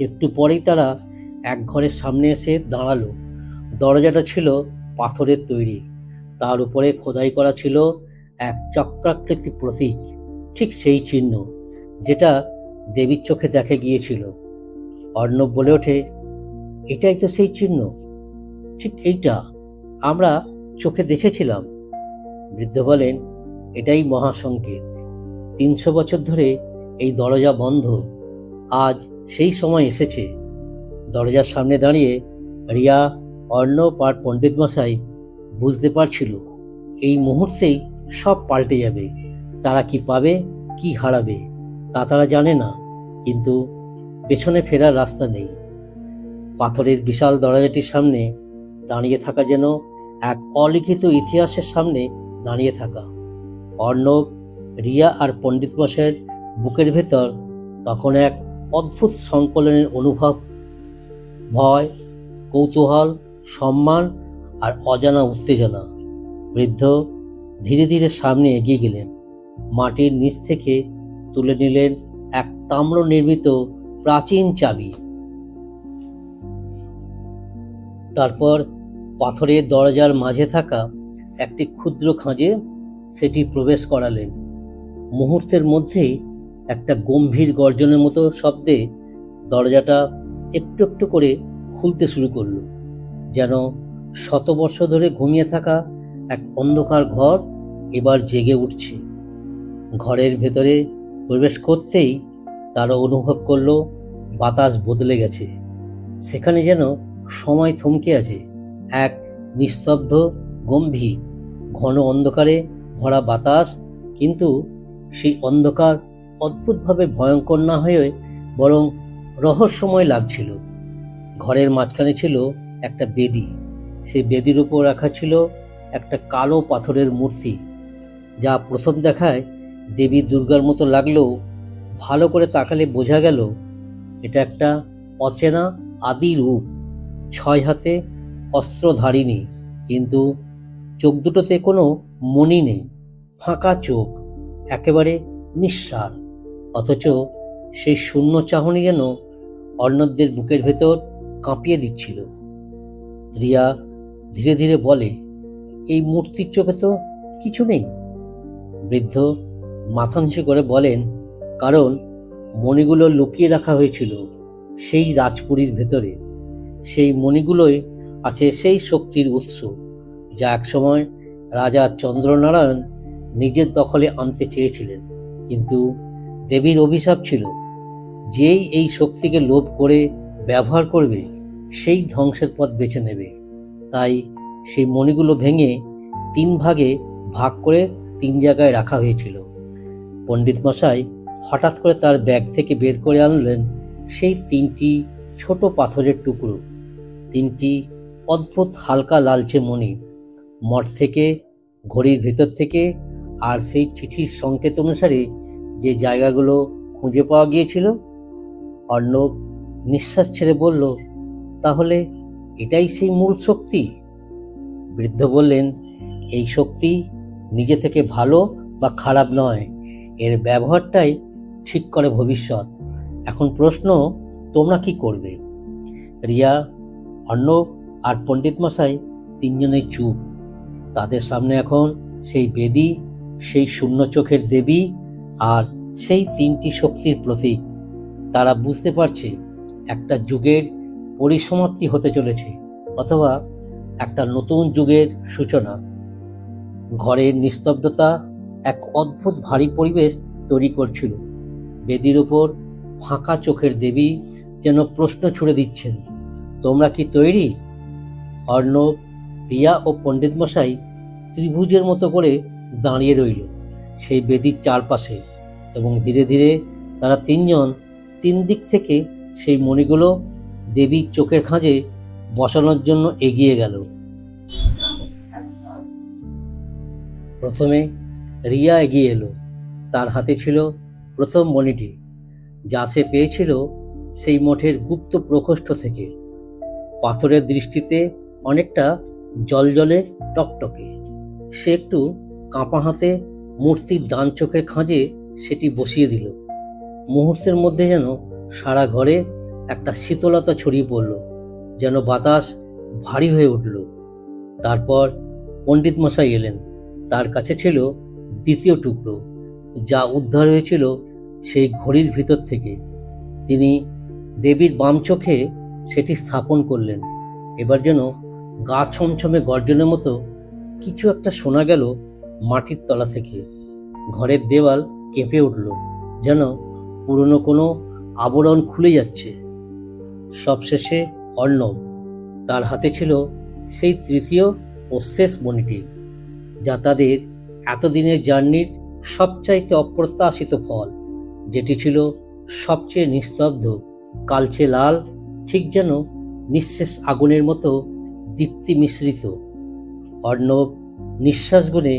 একটু পরেই তারা এক ঘরের সামনে এসে দাঁড়ালো। দরজাটা ছিল পাথরের তৈরি, তার উপরে খোদাই করা ছিল এক চক্রাকৃতি প্রতীক, ঠিক সেই চিহ্ন যেটা দেবীর চোখে দেখা গিয়েছিল। অর্ণব বলে ওঠে, এটাই তো সেই চিহ্ন, ঠিক এইটা আমরা চোখে দেখেছিলাম। বৃদ্ধ বলেন, এটাই মহাসংকেত। 300 বছর ধরে এই দরজা বন্ধ, আজ সেই সময় এসেছে। দরজার সামনে দাঁড়িয়ে রিয়া, অর্ণব আর পণ্ডিত মশাই বুঝতে পারছিল এই মুহূর্তেই সব পাল্টে যাবে। তারা কি পাবে, কি হারাবে তা তারা জানে না, কিন্তু পেছনে ফেরার রাস্তা নেই। পাথরের বিশাল দরজাটির সামনে দাঁড়িয়ে থাকা যেন এক অলিখিত ইতিহাসের সামনে দাঁড়িয়ে থাকা। অর্ণব, রিয়া আর পণ্ডিত মশাইয়ের বুকের ভেতর তখন এক অদ্ভুত সংকলনের অনুভব। ভয়, কৌতূহল, সম্মান আর অজানা উত্তেজনা। বৃদ্ধ ধীরে ধীরে সামনে এগিয়ে গেলেন। মাটির নিচ থেকে তুলে নিলেন এক তাম্র নির্মিত প্রাচীন চাবি। তারপর পাথরের দরজার মাঝে থাকা একটি ক্ষুদ্র খাঁজে সেটি প্রবেশ করালেন। মুহূর্তের মধ্যেই একটা গম্ভীর গর্জনের মতো শব্দে দরজাটা একটু একটু করে খুলতে শুরু করলো, যেন শতবর্ষ ধরে ঘুমিয়ে থাকা এক অন্ধকার ঘর এবার জেগে উঠছে। ঘরের ভেতরে প্রবেশ করতেই তারা অনুভব করলো বাতাস বদলে গেছে। সেখানে যেন সময় থমকে আছে। এক নিস্তব্ধ, গম্ভীর, ঘন অন্ধকারে ভরা বাতাস, কিন্তু সেই অন্ধকার অদ্ভুতভাবে ভয়ঙ্কর না হয়ে বরং রহস্যময় লাগছিল। ঘরের মাঝখানে ছিল একটা বেদি। সে বেদির উপর রাখা ছিল একটা কালো পাথরের মূর্তি, যা প্রথম দেখায় দেবী দুর্গার মতো লাগলেও ভালো করে তাকালে বোঝা গেল এটা একটা অচেনা আদি রূপ। 6 হাতে, অস্ত্রধারিণী, কিন্তু চোখ দুটোতে কোনো মণি নেই। ফাঁকা চোখ, একেবারে নিঃসার। অথচ সেই শূন্য চাহনি যেন অর্ণবদের বুকের ভেতর কাঁপিয়ে দিচ্ছিল। রিয়া ধীরে ধীরে বলে, এই মূর্তির চোখে তো কিছু নেই। বৃদ্ধ মাথা নিচু করে বলেন, কারণ মণিগুলো লুকিয়ে রাখা হয়েছিল সেই রাজপুরীর ভেতরে। সেই মণিগুলোই আছে সেই শক্তির উৎস, যা একসময় রাজা চন্দ্রনারায়ণ নিজের দখলে আনতে চেয়েছিলেন। কিন্তু দেবীর অভিশাপ ছিল, যেই এই শক্তিকে লোভ করে ব্যবহার করবে সেই ধ্বংসের পথ বেছে নেবে। তাই সেই মণিগুলো ভেঙে 3 ভাগে ভাগ করে 3 জায়গায় রাখা হয়েছিল। পণ্ডিত মশাই হঠাৎ করে তার ব্যাগ থেকে বের করে আনলেন সেই 3টি ছোট পাথরের টুকরো, 3টি অদ্ভুত হালকা লালচে মণি। মঠ থেকে, ঘড়ির ভেতর থেকে, আর সেই চিঠির সংকেত অনুসারে যে জায়গাগুলো খুঁজে পাওয়া গিয়েছিল। অর্ণব নিঃশ্বাস ছেড়ে বলল, তাহলে এটাই সেই মূল শক্তি? বৃদ্ধ বললেন, এই শক্তি নিজে থেকে ভালো বা খারাপ নয়, এর ব্যবহারটাই ঠিক করে ভবিষ্যৎ। এখন প্রশ্ন, তোমরা কি করবে? রিয়া, অর্ণব আর পণ্ডিত মশাই 3 জনেই চুপ। তাদের সামনে এখন সেই বেদী, সেই শূন্য চোখের দেবী আর সেই 3টি শক্তির প্রতীক। তারা বুঝতে পারছে একটা যুগের পরিসমাপ্তি হতে চলেছে, অথবা একটা নতুন যুগের সূচনা। ঘরের নিস্তব্ধতা এক অদ্ভুত ভারী পরিবেশ তৈরি করছিল। বেদির উপর ফাঁকা চোখের দেবী যেন প্রশ্ন ছুড়ে দিচ্ছেন, তোমরা কি তৈরি? অর্ণব, রিয়া ও পণ্ডিত মশাই ত্রিভুজের মতো করে দাঁড়িয়ে রইল সেই বেদির চারপাশে, এবং ধীরে ধীরে তারা 3 জন 3 দিক থেকে সেই মণিগুলো দেবীর চোখের খাঁজে বসানোর জন্য এগিয়ে গেল। প্রথমে রিয়া এগিয়ে এলো। তার হাতে ছিল প্রথম মণিটি, যা সে পেয়েছিল সেই মঠের গুপ্ত প্রকোষ্ঠ থেকে। পাথরের দৃষ্টিতে অনেকটা জলজলে টকটকে। সে একটু কাঁপা হাতে মূর্তির ডান চোখের খাঁজে সেটি বসিয়ে দিল। মুহূর্তের মধ্যে যেন সারা ঘরে একটা শীতলতা ছড়িয়ে পড়ল, যেন বাতাস ভারী হয়ে উঠল। তারপর পণ্ডিত মশাই এলেন। তার কাছে ছিল দ্বিতীয় টুকরো, যা উদ্ধার হয়েছিল সেই ঘড়ির ভিতর থেকে। তিনি দেবীর বাম চোখে সেটি স্থাপন করলেন। এবার যেন গা ছমছমে গর্জনের মতো কিছু একটা শোনা গেল মাটির তলা থেকে। ঘরের দেওয়াল কেঁপে উঠল, যেন পুরনো কোনো আবরণ খুলে যাচ্ছে। সবশেষে অর্ণব, তার হাতে ছিল সেই তৃতীয় ও শেষ মণিটি, যা তাদের এতদিনের জার্নির সবচাইতে অপ্রত্যাশিত ফল, যেটি ছিল সবচেয়ে নিস্তব্ধ, কালচে লাল, ঠিক যেন নিঃশেষ আগুনের মতো দীপ্তি মিশ্রিত। অর্ণব নিঃশ্বাস গুনে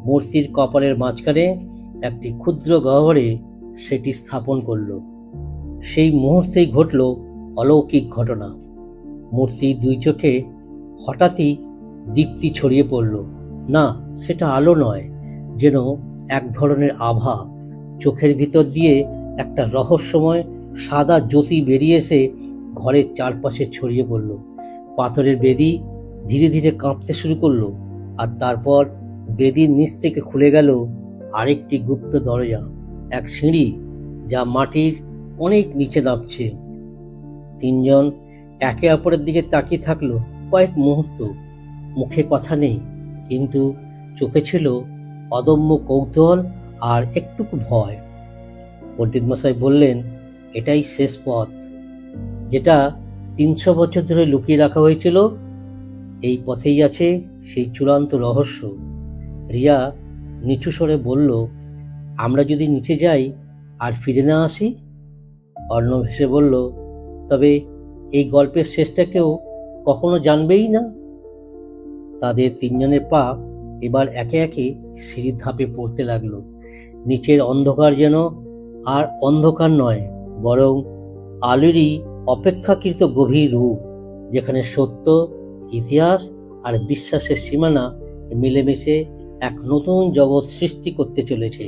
মূর্তির কপালের মাঝখানে একটি ক্ষুদ্র গহ্বরে সেটি স্থাপন করল। সেই মুহূর্তেই ঘটল অলৌকিক ঘটনা। মূর্তির 2 চোখে হঠাৎই দীপ্তি ছড়িয়ে পড়ল। না, সেটা আলো নয়, যেন এক ধরনের আভা। চোখের ভিতর দিয়ে একটা রহস্যময় সাদা জ্যোতি বেরিয়ে এসে ঘরের চারপাশে ছড়িয়ে পড়ল। পাথরের বেদি ধীরে ধীরে কাঁপতে শুরু করলো, আর তারপর বেদির নিচ থেকে খুলে গেল আরেকটি গুপ্ত দরজা, এক সিঁড়ি যা মাটির অনেক নিচে নামছে। 3 জন একে অপরের দিকে তাকিয়ে থাকলো কয়েক মুহূর্ত। মুখে কথা নেই, কিন্তু চোখে ছিল অদম্য কৌতূহল আর একটুকু ভয়। পণ্ডিত মশাই বললেন, এটাই শেষ পথ, যেটা 300 বছর ধরে লুকিয়ে রাখা হয়েছিল। এই পথেই আছে সেই চূড়ান্ত রহস্য। রিয়া নিচু স্বরে বলল, আমরা যদি নিচে যাই আর ফিরে না আসি? অর্ণব হেসে বলল, তবে এই গল্পের শেষটা কেউ কখনো জানবেই না। তাদের 3 জনের পা এবার একে একে সিঁড়ির ধাপে পড়তে লাগলো। নিচের অন্ধকার যেন আর অন্ধকার নয়, বরং আলোরই অপেক্ষাকৃত গভীর রূপ, যেখানে সত্য, ইতিহাস আর বিশ্বাসের সীমানা মিলেমিশে এক নতুন জগৎ সৃষ্টি করতে চলেছে।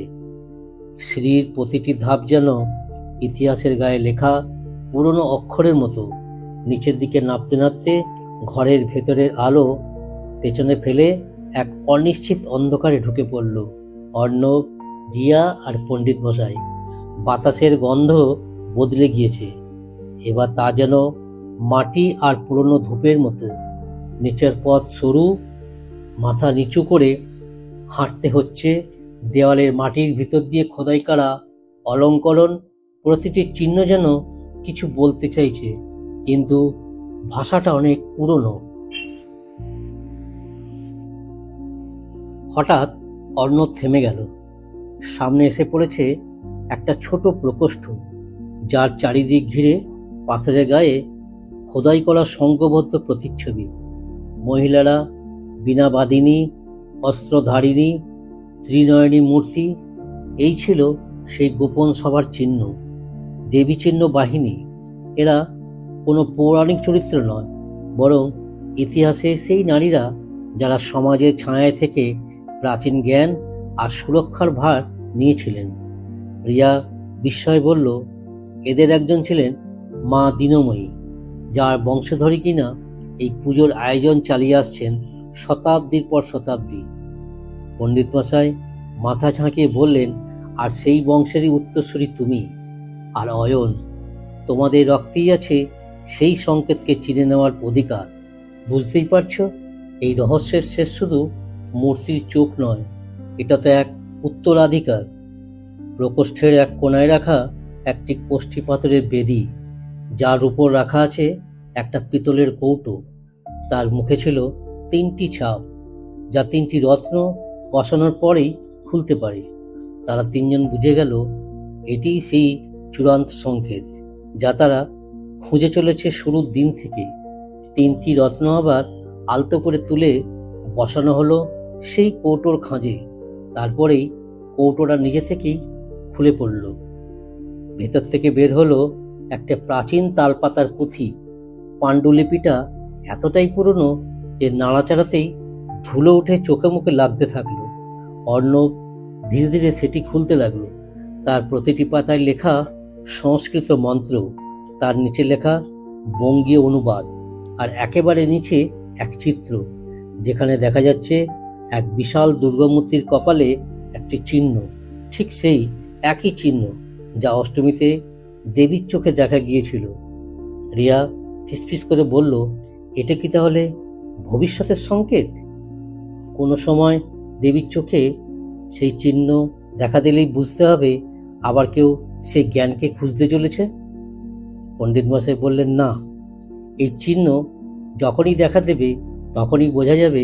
সিঁড়ির প্রতিটি ধাপ যেন ইতিহাসের গায়ে লেখা পুরনো অক্ষরের মতো। নিচের দিকে নামতে নামতে ঘরের ভেতরের আলো পেছনে ফেলে এক অনিশ্চিত অন্ধকারে ঢুকে পড়ল। অর্ণব, রিয়া আর পণ্ডিত মশাই। বাতাসের গন্ধ বদলে গিয়েছে, এবার তা যেন মাটি আর পুরনো ধূপের মতো। নিচের পথ সরু, মাথা নিচু করে হাঁটতে হচ্ছে। দেওয়ালের মাটির ভিতর দিয়ে খোদাই করা অলঙ্করণ, প্রতিটি চিহ্ন যেন কিছু বলতে চাইছে, কিন্তু ভাষাটা অনেক পুরনো। হঠাৎ অর্ণব থেমে গেল। সামনে এসে পড়েছে একটা ছোট প্রকোষ্ঠ, যার চারিদিক ঘিরে পাথরের গায়ে খোদাই করা সংঘবদ্ধ প্রতিচ্ছবি। মহিলারা বীণাবাদিনী, অস্ত্রধারিণী, ত্রিনয়নী মূর্তি। এই ছিল সেই গোপন সভার চিহ্ন, দেবী চিহ্ন বাহিনী। এরা কোনো পৌরাণিক চরিত্র নয়, বরং ইতিহাসে সেই নারীরা যারা সমাজের ছায়ায় থেকে প্রাচীন জ্ঞান আর সুরক্ষার ভার নিয়েছিলেন। রিয়া বিস্ময়ে বলল, এদের একজন ছিলেন মা দীনময়ী, যার বংশধরী কিনা এই পুজোর আয়োজন চালিয়ে আসছেন শতাব্দীর পর শতাব্দী। পণ্ডিত মশাই মাথা ঝাঁকিয়ে বললেন, আর সেই বংশেরই উত্তরসূরি তুমি আর অয়ন। তোমাদের রক্তেই আছে সেই সংকেতকে চিনে নেওয়ার অধিকার। বুঝতেই পারছো, এই রহস্যের শেষ শুধু মূর্তির চোখ নয়, এটা তো এক উত্তরাধিকার। প্রকোষ্ঠের এক কোণায় রাখা একটি কোষ্ঠী পাথরের বেদি, যার উপর রাখা আছে একটা পিতলের কৌটো। তার মুখে ছিল 3টি ছাপ, যা 3টি রত্ন বসানোর পরেই খুলতে পারে। তারা 3জন বুঝে গেল এটিই সেই চূড়ান্ত সংকেত, যা তারা খুঁজে চলেছে শুরুর দিন থেকে। 3টি রত্ন আবার আলতো করে তুলে বসানো হলো সেই কৌটোর খাঁজে। তারপরেই কৌটোটা নিজে থেকেই খুলে পড়ল। ভেতর থেকে বের হলো একটা প্রাচীন তালপাতার পুঁথি। পাণ্ডুলিপিটা এতটাই পুরনো যে নাড়াচাড়াতেই ধুলো উঠে চোখে মুখে লাগতে থাকলো। অর্ণব ধীরে ধীরে সেটি খুলতে লাগলো। তার প্রতিটি পাতায় লেখা সংস্কৃত মন্ত্র, তার নিচে লেখা বঙ্গীয় অনুবাদ, আর একেবারে নিচে এক চিত্র, যেখানে দেখা যাচ্ছে এক বিশাল দুর্গামূর্তির কপালে একটি চিহ্ন, ঠিক সেই একই চিহ্ন যা অষ্টমীতে দেবীর চোখে দেখা গিয়েছিল। রিয়া ফিসফিস করে বলল, এটা কি তাহলে ভবিষ্যতের সংকেত? কোনো সময় দেবীর চোখে সেই চিহ্ন দেখা দিলেই বুঝতে হবে আবার কেউ সেই জ্ঞানকে খুঁজতে চলেছে। পণ্ডিত মশাই বললেন, না, এই চিহ্ন যখনই দেখা দেবে তখনই বোঝা যাবে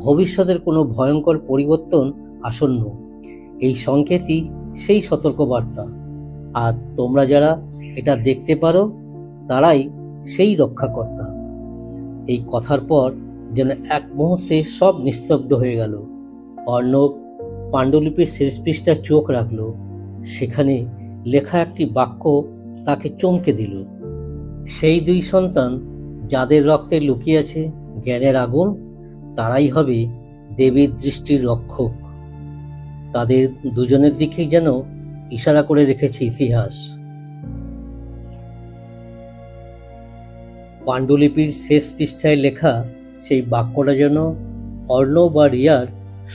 ভবিষ্যতের কোনো ভয়ঙ্কর পরিবর্তন আসন্ন। এই সংকেতই সেই সতর্কবার্তা, আর তোমরা যারা এটা দেখতে পারো তারাই সেই রক্ষাকর্তা। এই কথার পর যেন এক মুহূর্তে সব নিস্তব্ধ হয়ে গেল। অর্ণব পাণ্ডুলিপির শেষ পৃষ্ঠায় চোখ রাখল। সেখানে লেখা একটি বাক্য তাকে চমকে দিল। সেই 2 সন্তান যাদের রক্তে লুকিয়ে আছে জ্ঞানের আগুন, তারাই হবে দেবীর দৃষ্টির রক্ষক। তাদের দুজনের দিকেই যেন ইশারা করে রেখেছে ইতিহাস। পাণ্ডুলিপির শেষ পৃষ্ঠায় লেখা সেই বাক্যটা যেন অর্ণব বা রিয়ার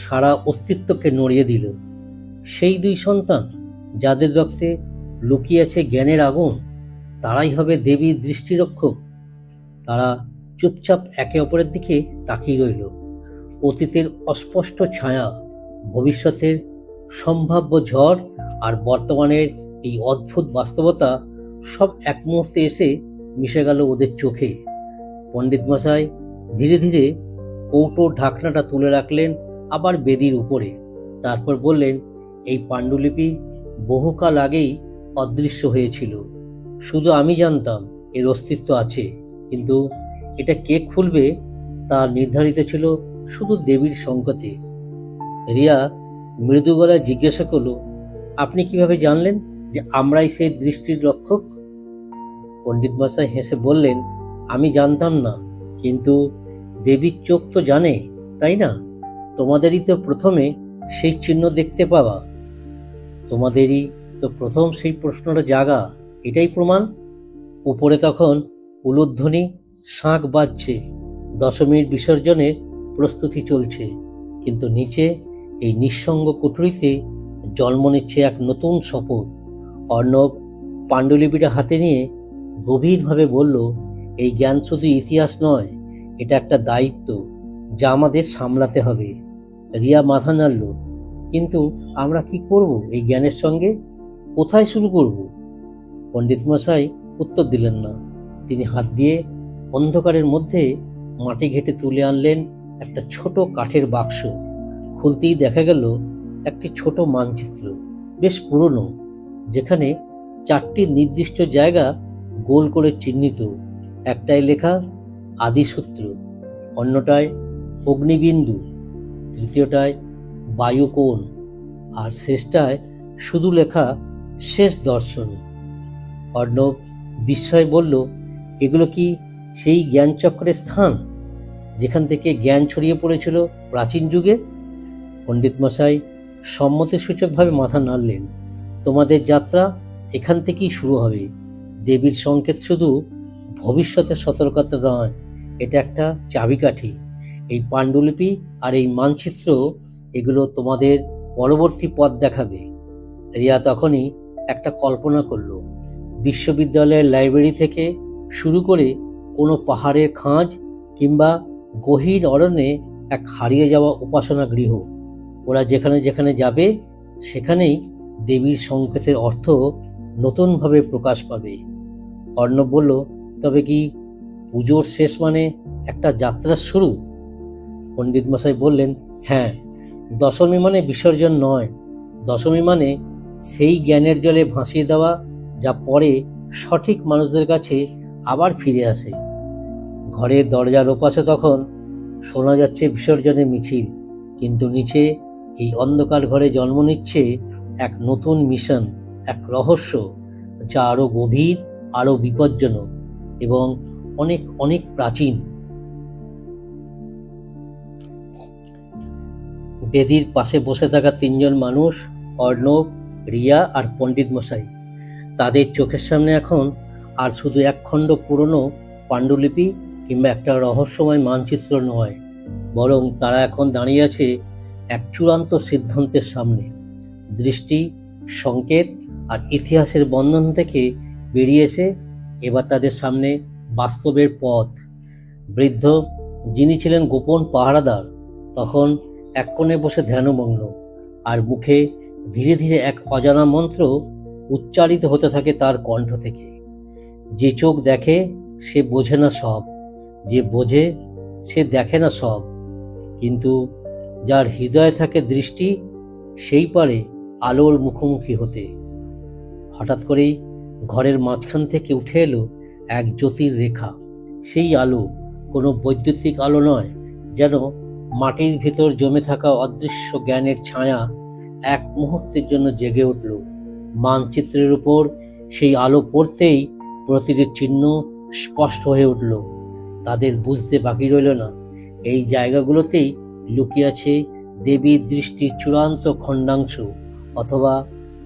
সারা অস্তিত্বকে নড়িয়ে দিল। সেই 2 সন্তান যাদের রক্তে লুকিয়ে আছে জ্ঞানের আগুন, তারাই হবে দেবীর দৃষ্টিরক্ষক। তারা চুপচাপ একে অপরের দিকে তাকিয়ে রইল। অতীতের অস্পষ্ট ছায়া, ভবিষ্যতের সম্ভাব্য ঝড় আর বর্তমানের এই অদ্ভুত বাস্তবতা সব এক মুহূর্তে এসে মিশে গেল ওদের চোখে। পণ্ডিত মশাই ধীরে ধীরে কৌটোর ঢাকনাটা তুলে রাখলেন আবার বেদির উপরে। তারপর বললেন, এই পাণ্ডুলিপি বহুকাল আগেই অদৃশ্য হয়েছিল। শুধু আমি জানতাম এর অস্তিত্ব আছে, কিন্তু এটা কে খুলবে তা নির্ধারিত ছিল শুধু দেবীর সংকেতে। রিয়া মৃদু গলায় জিজ্ঞাসা করল, আপনি কিভাবে জানলেন যে আমরাই সেই দৃষ্টির রক্ষক? পণ্ডিত মশাই হেসে বললেন, আমি জানতাম না, কিন্তু দেবীর চোখ তো জানে, তাই না? তোমাদেরই তো প্রথমে সেই চিহ্ন দেখতে পাওয়া, তোমাদেরই তো প্রথম সেই প্রশ্নটা জাগা। এটাই প্রমাণ। উপরে তখন উলুধ্বনি, শাঁখ বাজছে, দশমীর বিসর্জনের প্রস্তুতি চলছে। কিন্তু নিচে এই নিঃসঙ্গ কুঠুরিতে জন্ম নিচ্ছে এক নতুন শপথ। অর্ণব পাণ্ডুলিপিটা হাতে নিয়ে গভীরভাবে বলল, এই জ্ঞান শুধু ইতিহাস নয়, এটা একটা দায়িত্ব যা আমাদের সামলাতে হবে। রিয়া মাথা নাড়ল। কিন্তু আমরা কি করব এই জ্ঞানের সঙ্গে? কোথায় শুরু করব? পণ্ডিত মশাই উত্তর দিলেন না। তিনি হাত দিয়ে অন্ধকারের মধ্যে মাটি ঘেঁটে তুলে আনলেন একটা ছোট কাঠের বাক্স। খুলতেই দেখা গেল একটি ছোট মানচিত্র, বেশ পুরনো, যেখানে 4টি নির্দিষ্ট জায়গা গোল করে চিহ্নিত। একটায় লেখা আদিসূত্র, অন্যটায় অগ্নিবিন্দু, তৃতীয়টায় বায়ুকোণ, আর শেষটায় শুধু লেখা শেষ দর্শন। অর্ণব বিস্ময়ে বলল, এগুলো কি সেই জ্ঞানচক্রের স্থান যেখান থেকে জ্ঞান ছড়িয়ে পড়েছিল প্রাচীন যুগে? পণ্ডিত মশাই সম্মতিসূচকভাবে মাথা নাড়লেন। তোমাদের যাত্রা এখান থেকেই শুরু হবে। দেবীর সংকেত শুধু ভবিষ্যতের সতর্কতা নয়, এটা একটা চাবিকাঠি। এই পাণ্ডুলিপি আর এই মানচিত্র, এগুলো তোমাদের পরবর্তী পথ দেখাবে। রিয়া তখনই একটা কল্পনা করল, বিশ্ববিদ্যালয়ের লাইব্রেরি থেকে শুরু করে কোনো পাহাড়ের খাঁজ কিংবা গহীন অরণ্যে এক হারিয়ে যাওয়া উপাসনা গৃহ। ওরা যেখানে যেখানে যাবে সেখানেই দেবীর সংকেতের অর্থ নতুনভাবে প্রকাশ পাবে। অর্ণব বলল, তবে কি পুজোর শেষ মানে একটা যাত্রার শুরু? পণ্ডিত মশাই বললেন, হ্যাঁ, দশমী মানে বিসর্জন নয়। দশমী মানে সেই জ্ঞানের জলে ভাসিয়ে দেওয়া যা পরে সঠিক মানুষদের কাছে আবার ফিরে আসে। ঘরের দরজার ওপাশে তখন শোনা যাচ্ছে বিসর্জনের মিছিল, কিন্তু নিচে এই অন্ধকার ঘরে জন্ম নিচ্ছে এক নতুন মিশন, এক রহস্য যা আরো গভীর, আরো বিপজ্জনক এবং অনেক অনেক প্রাচীন। বেদির পাশে বসে থাকা 3জন মানুষ, অর্ণব, রিয়া আর পণ্ডিত মশাই। তাদের চোখের সামনে এখন আর শুধু একখণ্ড পুরনো পাণ্ডুলিপি কিংবা একটা রহস্যময় মানচিত্র নয়, বরং তারা এখন দাঁড়িয়ে আছে এক চূড়ান্ত সিদ্ধান্তের সামনে। দৃষ্টি, সংকেত আর ইতিহাসের বন্ধন থেকে বেরিয়েছে এবার তাদের সামনে বাস্তবের পথ। বৃদ্ধ, যিনি ছিলেন গোপন পাহারাদার, তখন এক কোণে বসে ধ্যানমগ্ন, আর মুখে ধীরে ধীরে এক অজানা মন্ত্র উচ্চারিত হতে থাকে তার কণ্ঠ থেকে। যে চোখ দেখে সে বোঝে না সব, যে বোঝে সে দেখে না সব, কিন্তু যার হৃদয়ে থাকে দৃষ্টি, সেই পারে আলোর মুখোমুখি হতে। হঠাৎ করেই ঘরের মাঝখান থেকে উঠে এলো এক জ্যোতির রেখা। সেই আলো কোনো বৈদ্যুতিক আলো নয়, যেন মাটির ভিতর জমে থাকা অদৃশ্য জ্ঞানের ছায়া এক মুহূর্তের জন্য জেগে উঠল। মানচিত্রের উপর সেই আলো পড়তেই প্রতিটি চিহ্ন স্পষ্ট হয়ে উঠল। তাদের বুঝতে বাকি রইল না, এই জায়গাগুলোতেই লুকিয়ে আছে দেবীর দৃষ্টির চূড়ান্ত খণ্ডাংশ, অথবা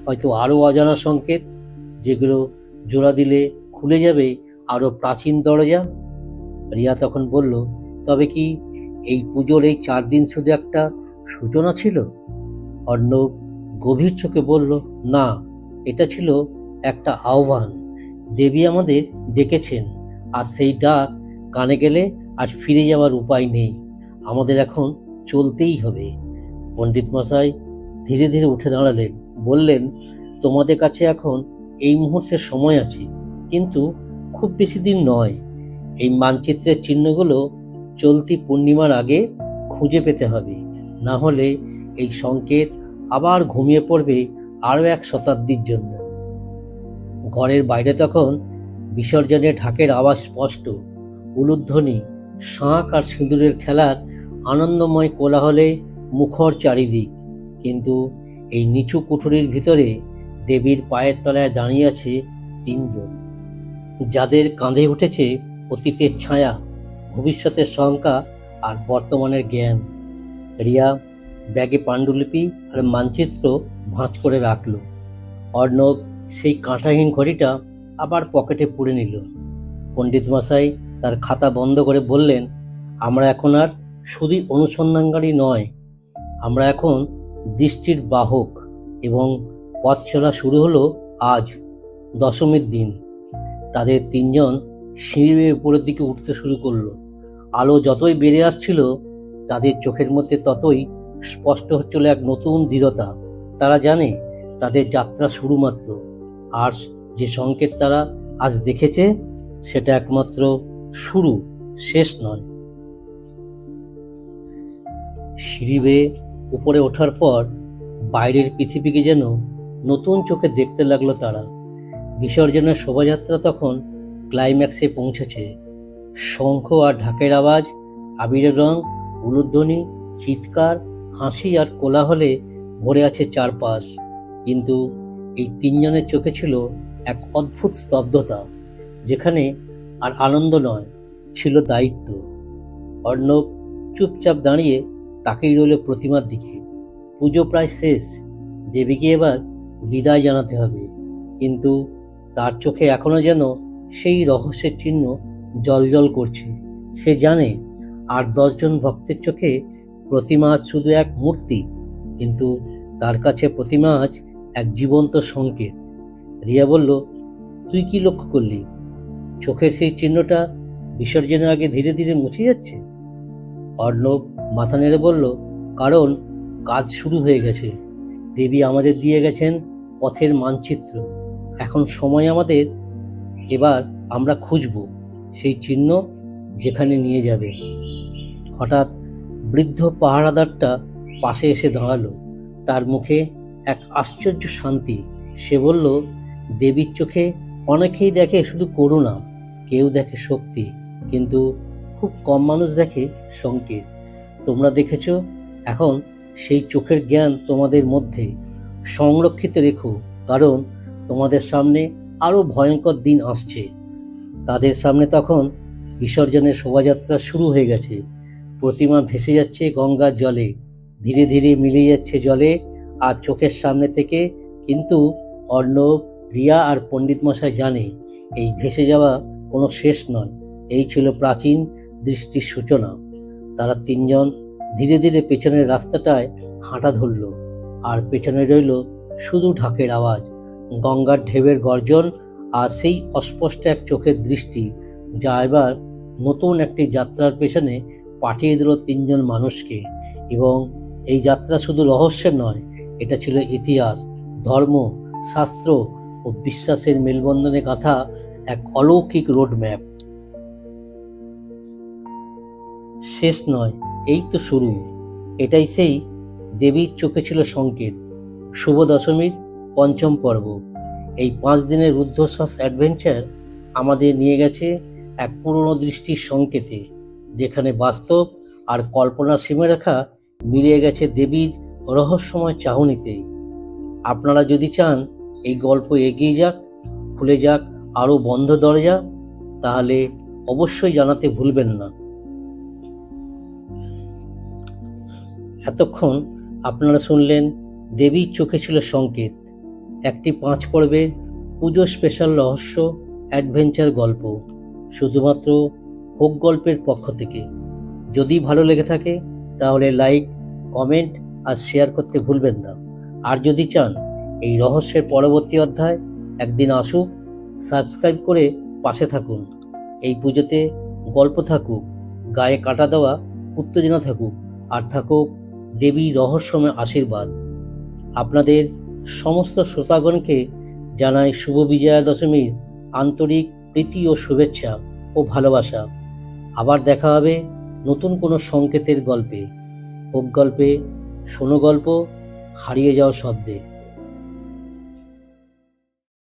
হয়তো আরো অজানা সংকেত, যেগুলো জোড়া দিলে খুলে যাবে আরো প্রাচীন দরজা। রিয়া তখন বলল, তবে কি এই পুজোর এই 4 দিন শুধু একটা সূচনা ছিল? অর্ণব গভীর চোখে বলল, না, এটা ছিল একটা আহ্বান। দেবী আমাদের ডেকেছেন, আর সেই ডাক কানে গেলে আর ফিরে যাওয়ার উপায় নেই। আমাদের এখন চলতেই হবে। পণ্ডিত মশাই ধীরে ধীরে উঠে দাঁড়ালেন, বললেন, তোমাদের কাছে এখন এই মুহূর্তে সময় আছে, কিন্তু খুব বেশি দিন নয়। এই মানচিত্রের চিহ্নগুলো চলতি পূর্ণিমার আগে খুঁজে পেতে হবে, না হলে এই সংকেত আবার ঘুমিয়ে পড়বে আরো 1 শতাব্দীর জন্য। ঘরের বাইরে তখন বিসর্জনের ঢাকের আওয়াজ স্পষ্ট। উলুধ্বনি, শাঁখ আর সিঁদুরের খেলার আনন্দময় কোলাহলে মুখর চারিদিক। কিন্তু এই নিচু কুঠুরির ভিতরে দেবীর পায়ের তলায় দাঁড়িয়ে আছে 3 জন, যাদের কাঁধে উঠেছে অতীতের ছায়া, ভবিষ্যতের শঙ্কা আর বর্তমানের জ্ঞান। রিয়া ব্যাগে পাণ্ডুলিপি আর মানচিত্র ভাঁজ করে রাখল। অর্ণব সেই কাঁটাহীন ঘড়িটা আবার পকেটে পুরে নিল। পণ্ডিত মশাই তার খাতা বন্ধ করে বললেন, আমরা এখন আর শুধু অনুসন্ধানকারী নয়, আমরা এখন দৃষ্টির বাহক এবং পথ চলা শুরু হলো আজ দশমীর দিন। তাদের তিনজন সিঁড়ি বেয়ে উপরের দিকে উঠতে শুরু করলো। আলো যতই বেড়ে আসছিল তাদের চোখের মধ্যে ততই স্পষ্ট হচ্ছিল এক নতুন দৃঢ়তা। তারা জানে তাদের যাত্রা শুরু মাত্র, আর যে সংকেত তারা আজ দেখেছে সেটা একমাত্র শুরু, শেষ নয়। সিঁড়ি বেয়ে উপরে ওঠার পর বাইরের পৃথিবীকে যেন নতুন চোখে দেখতে লাগলো তারা। বিসর্জনের শোভাযাত্রা তখন ক্লাইম্যাক্সে পৌঁছেছে। শঙ্খ আর ঢাকের আওয়াজ, আবিরের রং, উলুধ্বনি, চিৎকার, হাসি আর কোলাহলে ভরে আছে চারপাশ। কিন্তু এই তিনজনের চোখে ছিল এক অদ্ভুত স্তব্ধতা, যেখানে আর আনন্দ নয়, ছিল দায়িত্ব। অর্ণব চুপচাপ দাঁড়িয়ে তাকিয়ে রইল প্রতিমার দিকে। পুজো প্রায় শেষ, দেবীকে এবার বিদায় জানাতে হবে, কিন্তু তার চোখে এখনো যেন সেই রহস্যের চিহ্ন জ্বলজ্বল করছে। সে জানে আর 10 জন ভক্তের চোখে প্রতিমা আজ শুধু এক মূর্তি, কিন্তু তার কাছে প্রতিমা আজ এক জীবন্ত সংকেত। রিয়া বলল, তুই কি লক্ষ্য করলি? চোখের সেই চিহ্নটা বিসর্জনের আগে ধীরে ধীরে মুছে যাচ্ছে। অর্ণব মাথা নেড়ে বলল, কারণ কাজ শুরু হয়ে গেছে। দেবী আমাদের দিয়ে গেছেন পথের মানচিত্র। এখন সময় আমাদের, এবার আমরা খুঁজব সেই চিহ্ন যেখানে নিয়ে যাবে। হঠাৎ বৃদ্ধ পাহারাদারটা পাশে এসে দাঁড়ালো। তার মুখে এক আশ্চর্য শান্তি। সে বলল, দেবীর চোখে অনেকেই দেখে শুধু করুণা, কেউ দেখে শক্তি, কিন্তু খুব কম মানুষ দেখে সংকেত। তোমরা দেখেছ, এখন সেই চোখের জ্ঞান তোমাদের মধ্যে সংরক্ষিত রেখো, কারণ তোমাদের সামনে আরো ভয়ঙ্কর দিন আসছে। তাদের সামনে তখন বিসর্জনের শোভাযাত্রা শুরু হয়ে গেছে। প্রতিমা ভেসে যাচ্ছে গঙ্গার জলে, ধীরে ধীরে মিলিয়ে যাচ্ছে জলে আর চোখের সামনে থেকে। কিন্তু অর্ণব, রিয়া আর পণ্ডিত মশাই জানে এই ভেসে যাওয়া কোনো শেষ নয়, এই ছিল প্রাচীন দৃষ্টির সূচনা। তারা তিনজন ধীরে ধীরে পেছনের রাস্তাটায় হাঁটা ধরল, আর পেছনে রইল শুধু ঢাকের আওয়াজ, গঙ্গার ঢেউয়ের গর্জন আর সেই অস্পষ্ট এক চোখের দৃষ্টি, যা এবার নতুন একটি যাত্রার পেছনে পাঠিয়ে দিল তিনজন মানুষকে। এবং এই যাত্রা শুধু রহস্যের নয়, এটা ছিল ইতিহাস, ধর্ম, শাস্ত্র ও বিশ্বাসের মেলবন্ধনে গাঁথা এক অলৌকিক রোডম্যাপ। শেষ নয়, এই তো শুরু। এটাই সেই দেবীর চোখে ছিল সংকেত। শুভ দশমীর পঞ্চম পর্ব। এই 5 দিনের রুদ্ধশ্বাস অ্যাডভেঞ্চার আমাদের নিয়ে গেছে এক পুরনো দৃষ্টির সংকেতে, যেখানে বাস্তব আর কল্পনার সীমারেখা মিলিয়ে গেছে দেবীর রহস্যময় চাহনিতেই। আপনারা যদি চান এই গল্প এগিয়ে যাক, খুলে যাক আরও বন্ধ দরজা, তাহলে অবশ্যই জানাতে ভুলবেন না। এতক্ষণ আপনারা শুনলেন দেবীর চোখে ছিল সংকেত, একটি 5 পর্বের পুজো স্পেশাল রহস্য অ্যাডভেঞ্চার গল্প, শুধুমাত্র হোক গল্পের পক্ষ থেকে। যদি ভালো লেগে থাকে তাহলে লাইক, কমেন্ট আর শেয়ার করতে ভুলবেন না। আর যদি চান এই রহস্যের পরবর্তী অধ্যায় একদিন আসুক, সাবস্ক্রাইব করে পাশে থাকুন। এই পুজোতে গল্প থাকুক, গায়ে কাটা দেওয়া উত্তেজনা থাকুক, আর থাকুক দেবী রহস্যময় আশীর্বাদ। আপনাদের সমস্ত শ্রোতাগণকে জানাই শুভ বিজয়া দশমীর আন্তরিক প্রীতি ও শুভেচ্ছা ও ভালোবাসা। আবার দেখা হবে নতুন কোনো সংকেতের গল্পে। হোক গল্পে, শোনো গল্প, হারিয়ে যাও শব্দে।